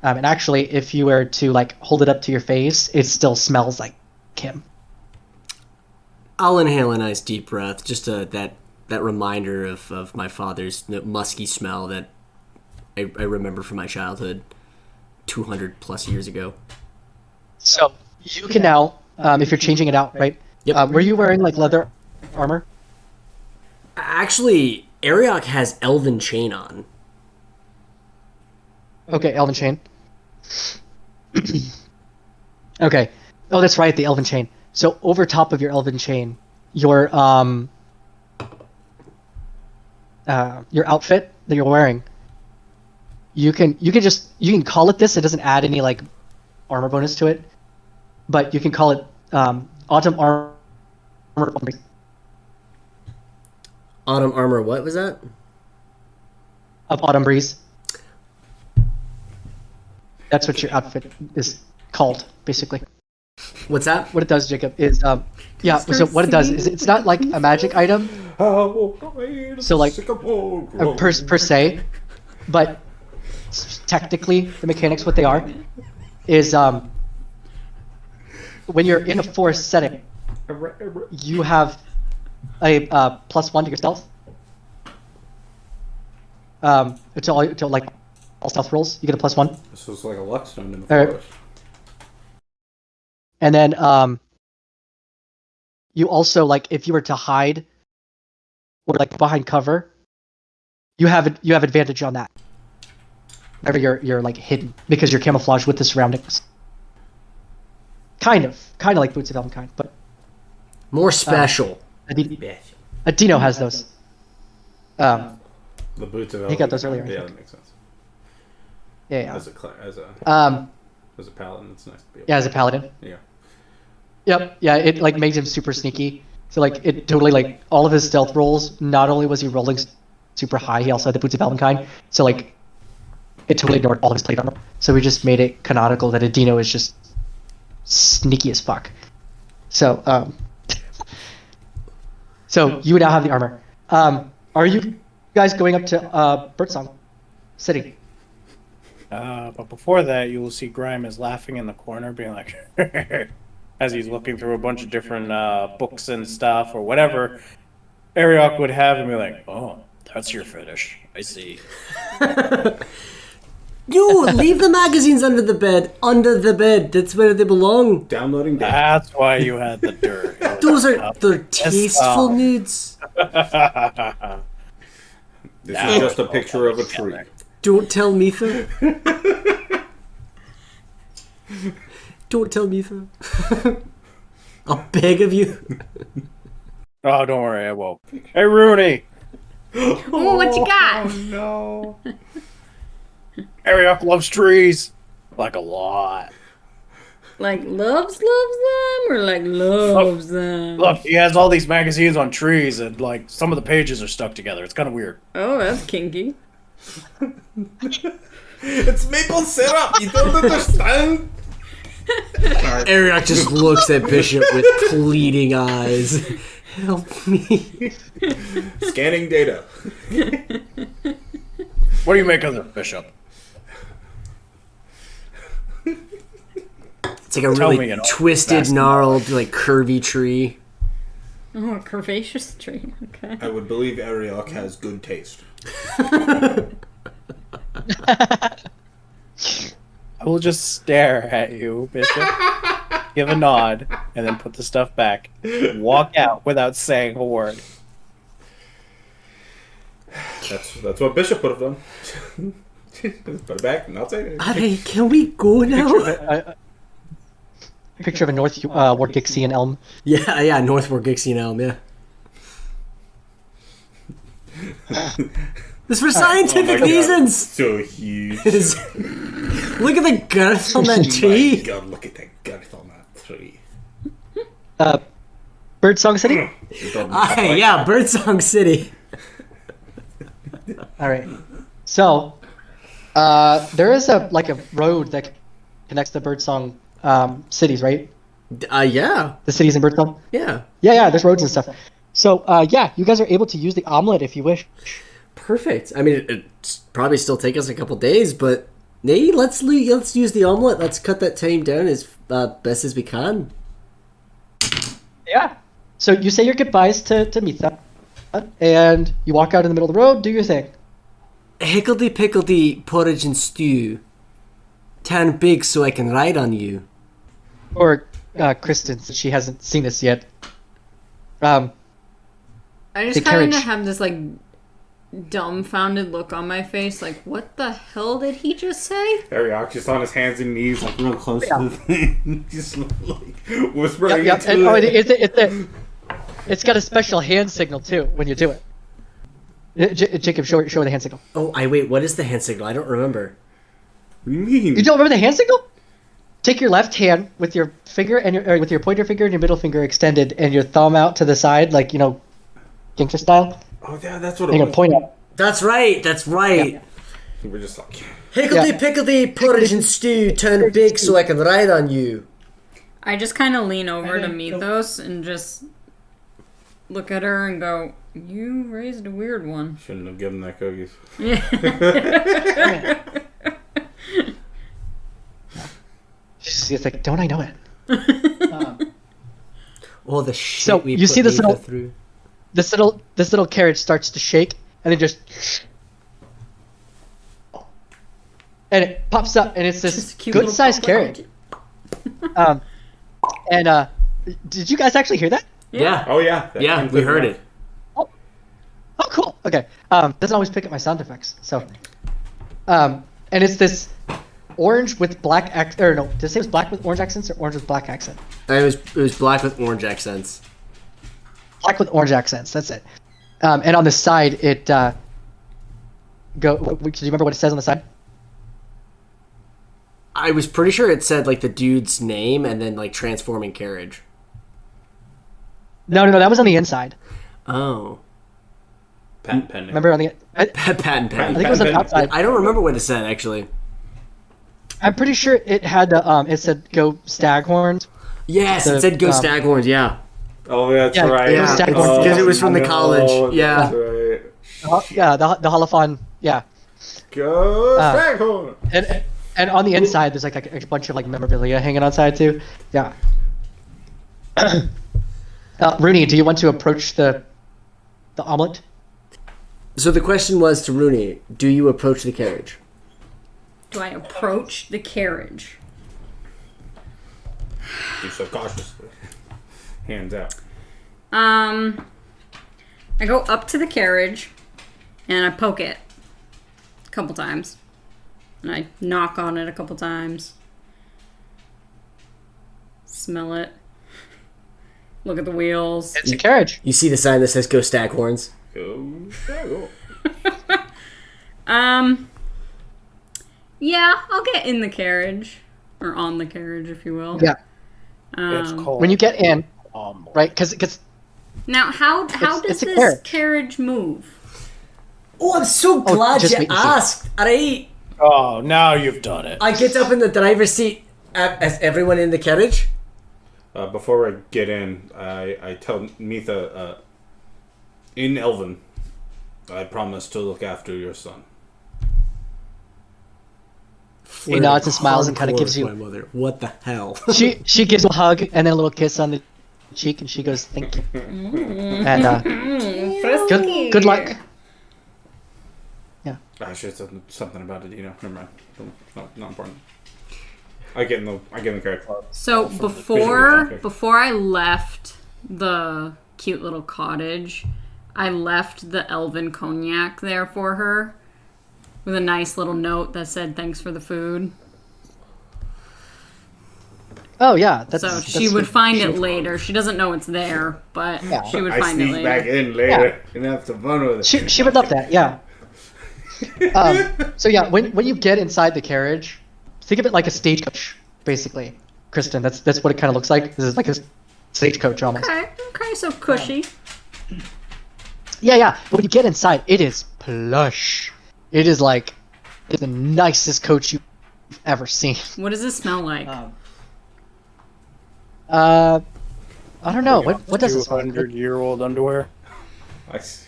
And actually, if you were to hold it up to your face, it still smells like him. I'll inhale a nice deep breath, just that reminder of my father's musky smell that I remember from my childhood 200 plus years ago. So you can now, if you're changing it out, right? Yep. Were you wearing leather armor? Actually, Arioch has elven chain on. Okay, elven chain. Okay. Oh, that's right, the elven chain. So over top of your elven chain, your outfit that you're wearing, you can call it this. It doesn't add any like armor bonus to it, but you can call it autumn armor. Autumn armor. What was that? Of autumn breeze. That's what your outfit is called, basically. What's that? What it does, Jacob, is So what it does is it's not like a magic item. So like per se, but technically the mechanics what they are is when you're in a forest setting, you have a +1 to your stealth. To like all stealth rolls, you get a +1. This is like a luck stone in the Alright. forest. And then you also like if you were to hide or like behind cover, you have advantage on that. Whenever you're like hidden because you're camouflaged with the surroundings. Kind of like Boots of Elvenkind, but More special. Adino has those. The boots of He got those earlier, I Yeah, think. that makes sense. Yeah. As a paladin, it's nice to be able Yeah, as a paladin. Yeah. Yep. Yeah, it like makes him super sneaky. So like it totally like all of his stealth rolls. Not only was he rolling super high, he also had the Boots of Elvenkind. So like it totally ignored all of his plate armor. So we just made it canonical that Adino is just sneaky as fuck. So so you now have the armor. Are you guys going up to Birdsong City? But before that, you will see Grime is laughing in the corner, being like, as he's looking through a bunch of different books and stuff or whatever Arioch would have, and be like, "Oh, that's your fetish. I see." You leave the magazines under the bed. Under the bed. That's where they belong. Downloading data. That's why you had the dirt. Those are they're tasteful nudes. This is just a picture of a tree. Don't tell Mitha. Don't tell Mitha. I'll beg of you. Oh, don't worry, I won't. Hey, Runi! Oh, what you got? No. Arioch loves trees. Like a lot. Like loves them, or like loves them? Look, he has all these magazines on trees, and like some of the pages are stuck together. It's kind of weird. Oh, that's kinky. It's maple syrup. You don't understand. Arioch just looks at Bishop with pleading eyes. Help me. Scanning data. What do you make of it, Bishop? It's like a Tell me really in all twisted, fast gnarled, like curvy tree. Oh, a curvaceous tree. Okay. I would believe Arioch has good taste. I will just stare at you, Bishop, give a nod, and then put the stuff back. Walk out without saying a word. That's what Bishop would have done. Put it back, not say anything. Alright, can we go now? Picture of a North Wargixian elm. Yeah, North Wargixian Elm, yeah. This for scientific reasons! So huge. Look at the girth on that tree! My God, look at that girth on that tree. Birdsong City? Aye, yeah, Birdsong City. Alright. So, there is a road that connects the Birdsong cities, right? Yeah. The cities in Birdsong? Yeah. Yeah, there's roads and stuff. So, you guys are able to use the omelet if you wish. Perfect. I mean, it's probably still take us a couple days, but hey, let's use the omelet. Let's cut that time down as best as we can. Yeah. So you say your goodbyes to Mitha, and you walk out in the middle of the road, do your thing. Hickledy-pickledy porridge and stew. Turn big so I can ride on you. Or Kristen, since she hasn't seen this yet. I just The kind of carriage. have this like dumbfounded look on my face, like, what the hell did he just say? Arioch just on his hands and knees, like real close to the thing, just like whispering Yep. into And, it's got a special hand signal too when you do it. Jacob, show the hand signal. Oh, wait. What is the hand signal? I don't remember. What do you mean? You don't remember the hand signal? Take your left hand with your finger or with your pointer finger and your middle finger extended, and your thumb out to the side, like gangster style. Oh yeah, that's what And it you're was. gonna point out. That's right. We're just like, Higgledy-pickledy, porridge and stew, turn big so I can ride on you. I just kind of lean over to Mythos and just look at her and go, you raised a weird one. shouldn't have given that cookies. She's like, don't I know it? Oh, the shit So, we you put see this Nita little- through. This little carriage starts to shake, and it just, and it pops up, and it's Just this a cute good little sized pop-up. carriage. And did you guys actually hear that? Yeah. Oh yeah, that Yeah, came we to heard the- it. Oh, cool. Okay. Doesn't always pick up my sound effects. So, and it's this orange with black or no, did it say it was black with orange accents or orange with black accent? It was black with orange accents. Black with orange accents. That's it. And on the side, it do you remember what it says on the side? I was pretty sure it said like the dude's name and then like transforming carriage. No, that was on the inside. Oh. Patent pending. Remember on the? I Patent pen. think it was on the outside. I don't remember what it said actually. I'm pretty sure it had the it said go staghorns. Yes, The, it said go um, Staghorns, yeah. Oh, that's Yeah, right. it was Yeah, Staghorns. because it was from the no, college. Yeah. That's right. Yeah, the holophon. Yeah. Go Staghorn. And on the inside, there's like a bunch of like memorabilia hanging outside too. Yeah. Runi, do you want to approach the omelet? So the question was to Runi, do you approach the carriage? Do I approach the carriage? Do so cautiously. Hands out. I go up to the carriage and I poke it a couple times. And I knock on it a couple times. Smell it. Look at the wheels. It's a carriage. You see the sign that says go Staghorns? Go Staghorn. Yeah, I'll get in the carriage. Or on the carriage, if you will. Yeah. It's called When you get in, Omelet. right? Because Now, how It's- does it's a this carriage. carriage move? Oh, I'm so glad just you wait and see. asked. Alright. Oh, now you've done it. I get up in the driver's seat as everyone in the carriage. Before I get in, I tell Mitha, in Elven, I promise to look after your son. he nods and smiles and kind of gives you. My mother. What the hell? She gives you a hug and then a little kiss on the cheek, and she goes, "Thank you." And good luck. I should have said something about it, Never mind. Not important. I get in the carriage. So before I left the cute little cottage, I left the elven cognac there for her with a nice little note that said thanks for the food. Oh yeah, So she would find it later. She doesn't know it's there, but Yeah. she would I find it sneak later. back in later and have some fun with it. She would love that. Yeah. So yeah, when you get inside the carriage, think of it like a stagecoach, basically. Kristen, that's what it kind of looks like. This is like a stagecoach almost. Okay, so cushy. Yeah. But when you get inside, it is plush. It is like the nicest coach you've ever seen. What does it smell like? I don't know. What does it smell like? 200-year-old underwear. I see.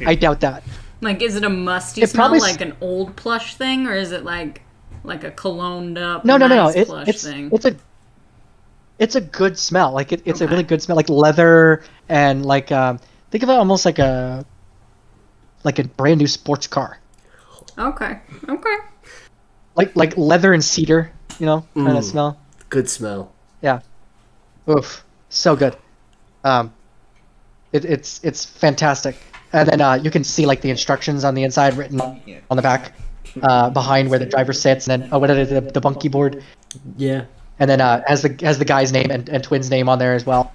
I doubt that. Like, is it a musty It smell, probably like an old plush thing, or is it like a cologned up No. nice plush thing? It's a good smell. Like it's a really good smell, like leather and like think of it almost like a brand new sports car. Okay. Like leather and cedar, kind of smell. Good smell. Yeah. Oof. So good. It's fantastic. And then you can see like the instructions on the inside written on the back, behind where the driver sits, and then what is it, the bunkie board? Yeah. And then has the guy's name and Twin's name on there as well.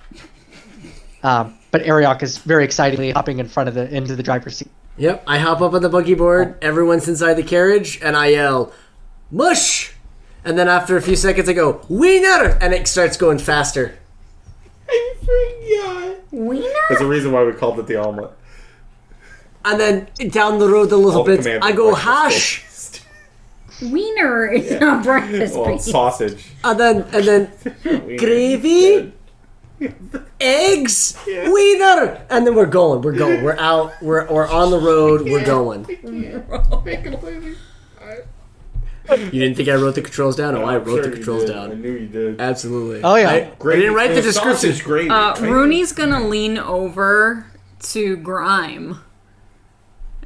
But Arioch is very excitedly hopping into the driver's seat. Yep, I hop up on the buggy board, everyone's inside the carriage, and I yell, "Mush!" And then after a few seconds I go, "Wiener!" And it starts going faster. I forgot. Wiener? There's a reason why we called it the omelet. And then down the road a little All bit, command I go, breakfast "Hash!" Wiener is not breakfast. Well, please. sausage. And then gravy, eggs, wiener, and then we're going. We're out. We're on the road. We're going. You didn't think I wrote the controls down? Oh, I wrote the controls I down. knew you did. Absolutely. Oh, yeah. I didn't write the description. Sausage gravy. Rooney's gonna lean over to Grime,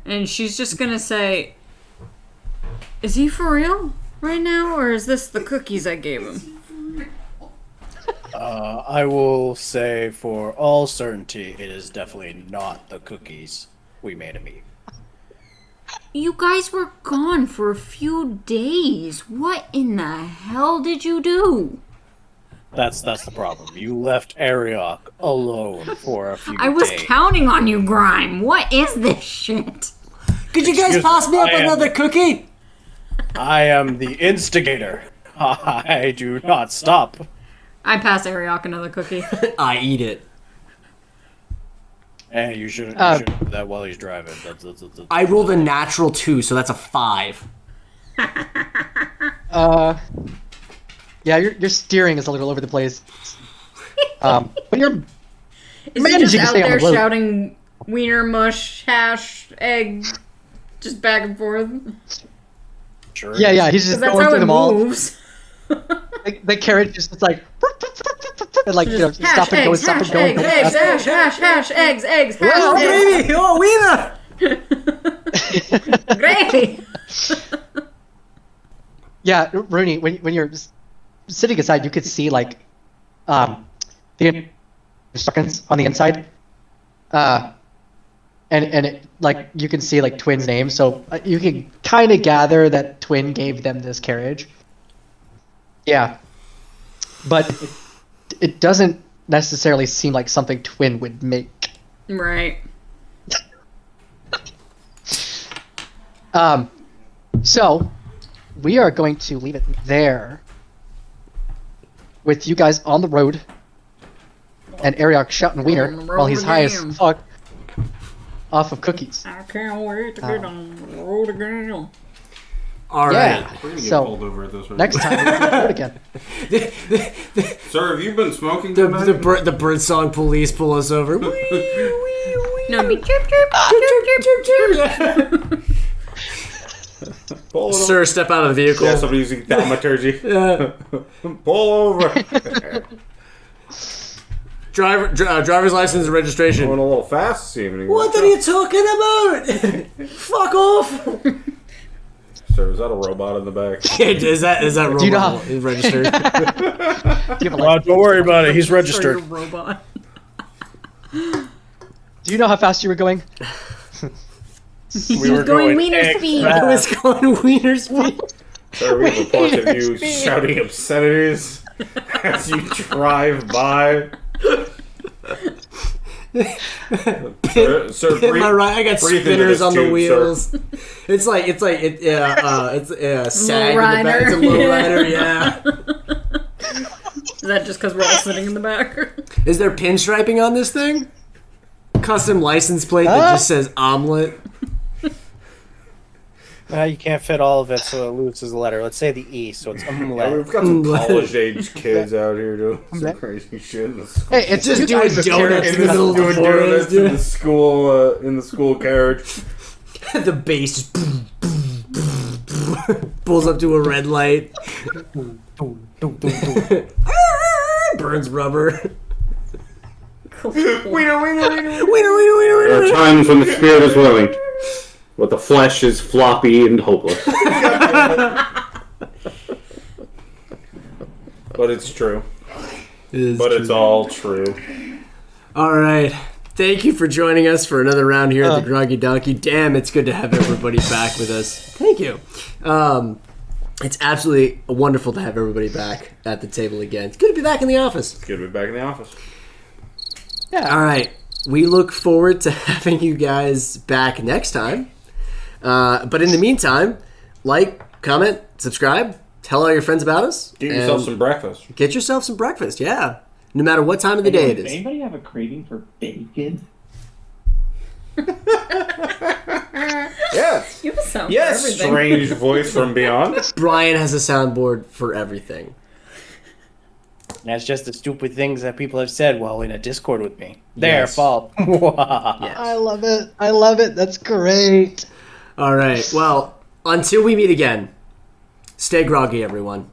and she's just gonna say, "Is he for real right now, or is this the cookies I gave him?" I will say for all certainty, it is definitely not the cookies we made him eat. You guys were gone for a few days. What in the hell did you do? That's the problem. You left Arioch alone for a few I was days. counting on you, Grime. What is this shit? Could you guys pass me up another cookie? I am the instigator. I do not stop. I pass Arioch another cookie. I eat it. And you shouldn't do that while he's driving. That's I rolled a natural 2, so that's a 5. Yeah, your steering is a little over the place. But you're Is he managing just to out stay on there the road. shouting wiener, mush, hash, egg, just back and forth? sure. Yeah, he's just Because that's going how through it them all. moves. The carriage just it's like, and like Hash, stop and go, eggs, stop and hash, go. eggs, eggs, hash, eggs, eggs, hash, Oh, eggs. baby! Oh, wiener! Gravy! Yeah, Runi, when you're sitting aside, you could see like the instructions on the inside, and it, like you can see like Twin's name, so you can kind of gather that Twin gave them this carriage. Yeah, but it doesn't necessarily seem like something Twin would make. Right. So we are going to leave it there with you guys on the road and Arioch shouting wiener On the road while he's high again. as fuck off of cookies. I can't wait to get on the road again. All Yeah. right. We're gonna get So, pulled over at this rate. Next time we'll do it again. Sir, have you been smoking The tonight? the Birdsong police pull us over. No, it'd be chirp, chirp, chirp, chirp, chirp. Pull it Sir, step out of the vehicle. Yeah, somebody using thaumaturgy. Pull over. Driver's license and registration. Going a little fast this evening. What are you talking about? Fuck off! Sir, is that a robot in the back? is that robot you know- registered? Do you, have, Well, don't worry about it. He's Sorry, registered. you're a robot. do you know how fast you were going? We were going wiener egg speed. I fast. was going wiener speed. Sir, we have reports of you shouting obscenities as you drive by. Sir, Am I right? I got breathe into spinners this on the tube, wheels. sir. It's sag in the back. It's a Lowrider. lowrider, yeah. Is that just because we're all sitting in the back? Is there pinstriping on this thing? Custom license plate that just says omelet. You can't fit all of it, so it loses a letter. Let's say the E, so it's Yeah, Omelet. we've got some college-age kids out here doing some crazy shit in the school. Hey, it's Just you doing guys- donuts in the middle of the doing forest. donuts in the school carriage. The bass just pulls up to a red light. Burns rubber. There are times when the spirit is willing, but the flesh is floppy and hopeless. But it's true. But it's all true. All right. Thank you for joining us for another round here at the Groggy Donkey. Damn, it's good to have everybody back with us. Thank you. It's absolutely wonderful to have everybody back at the table again. It's good to be back in the office. Good to be back in the office. Yeah. All right. We look forward to having you guys back next time. But in the meantime, like, comment, subscribe, tell all your friends about us. Get yourself some breakfast. Get yourself some breakfast, yeah. No matter what time of the day it is. Does anybody have a craving for bacon? Yes. You have a sound Yes, for everything. strange voice from beyond. Brian has a soundboard for everything. That's just the stupid things that people have said while in a Discord with me. Yes. Their fault. Yes. I love it. I love it. That's great. All right. Well, until we meet again, stay groggy, everyone.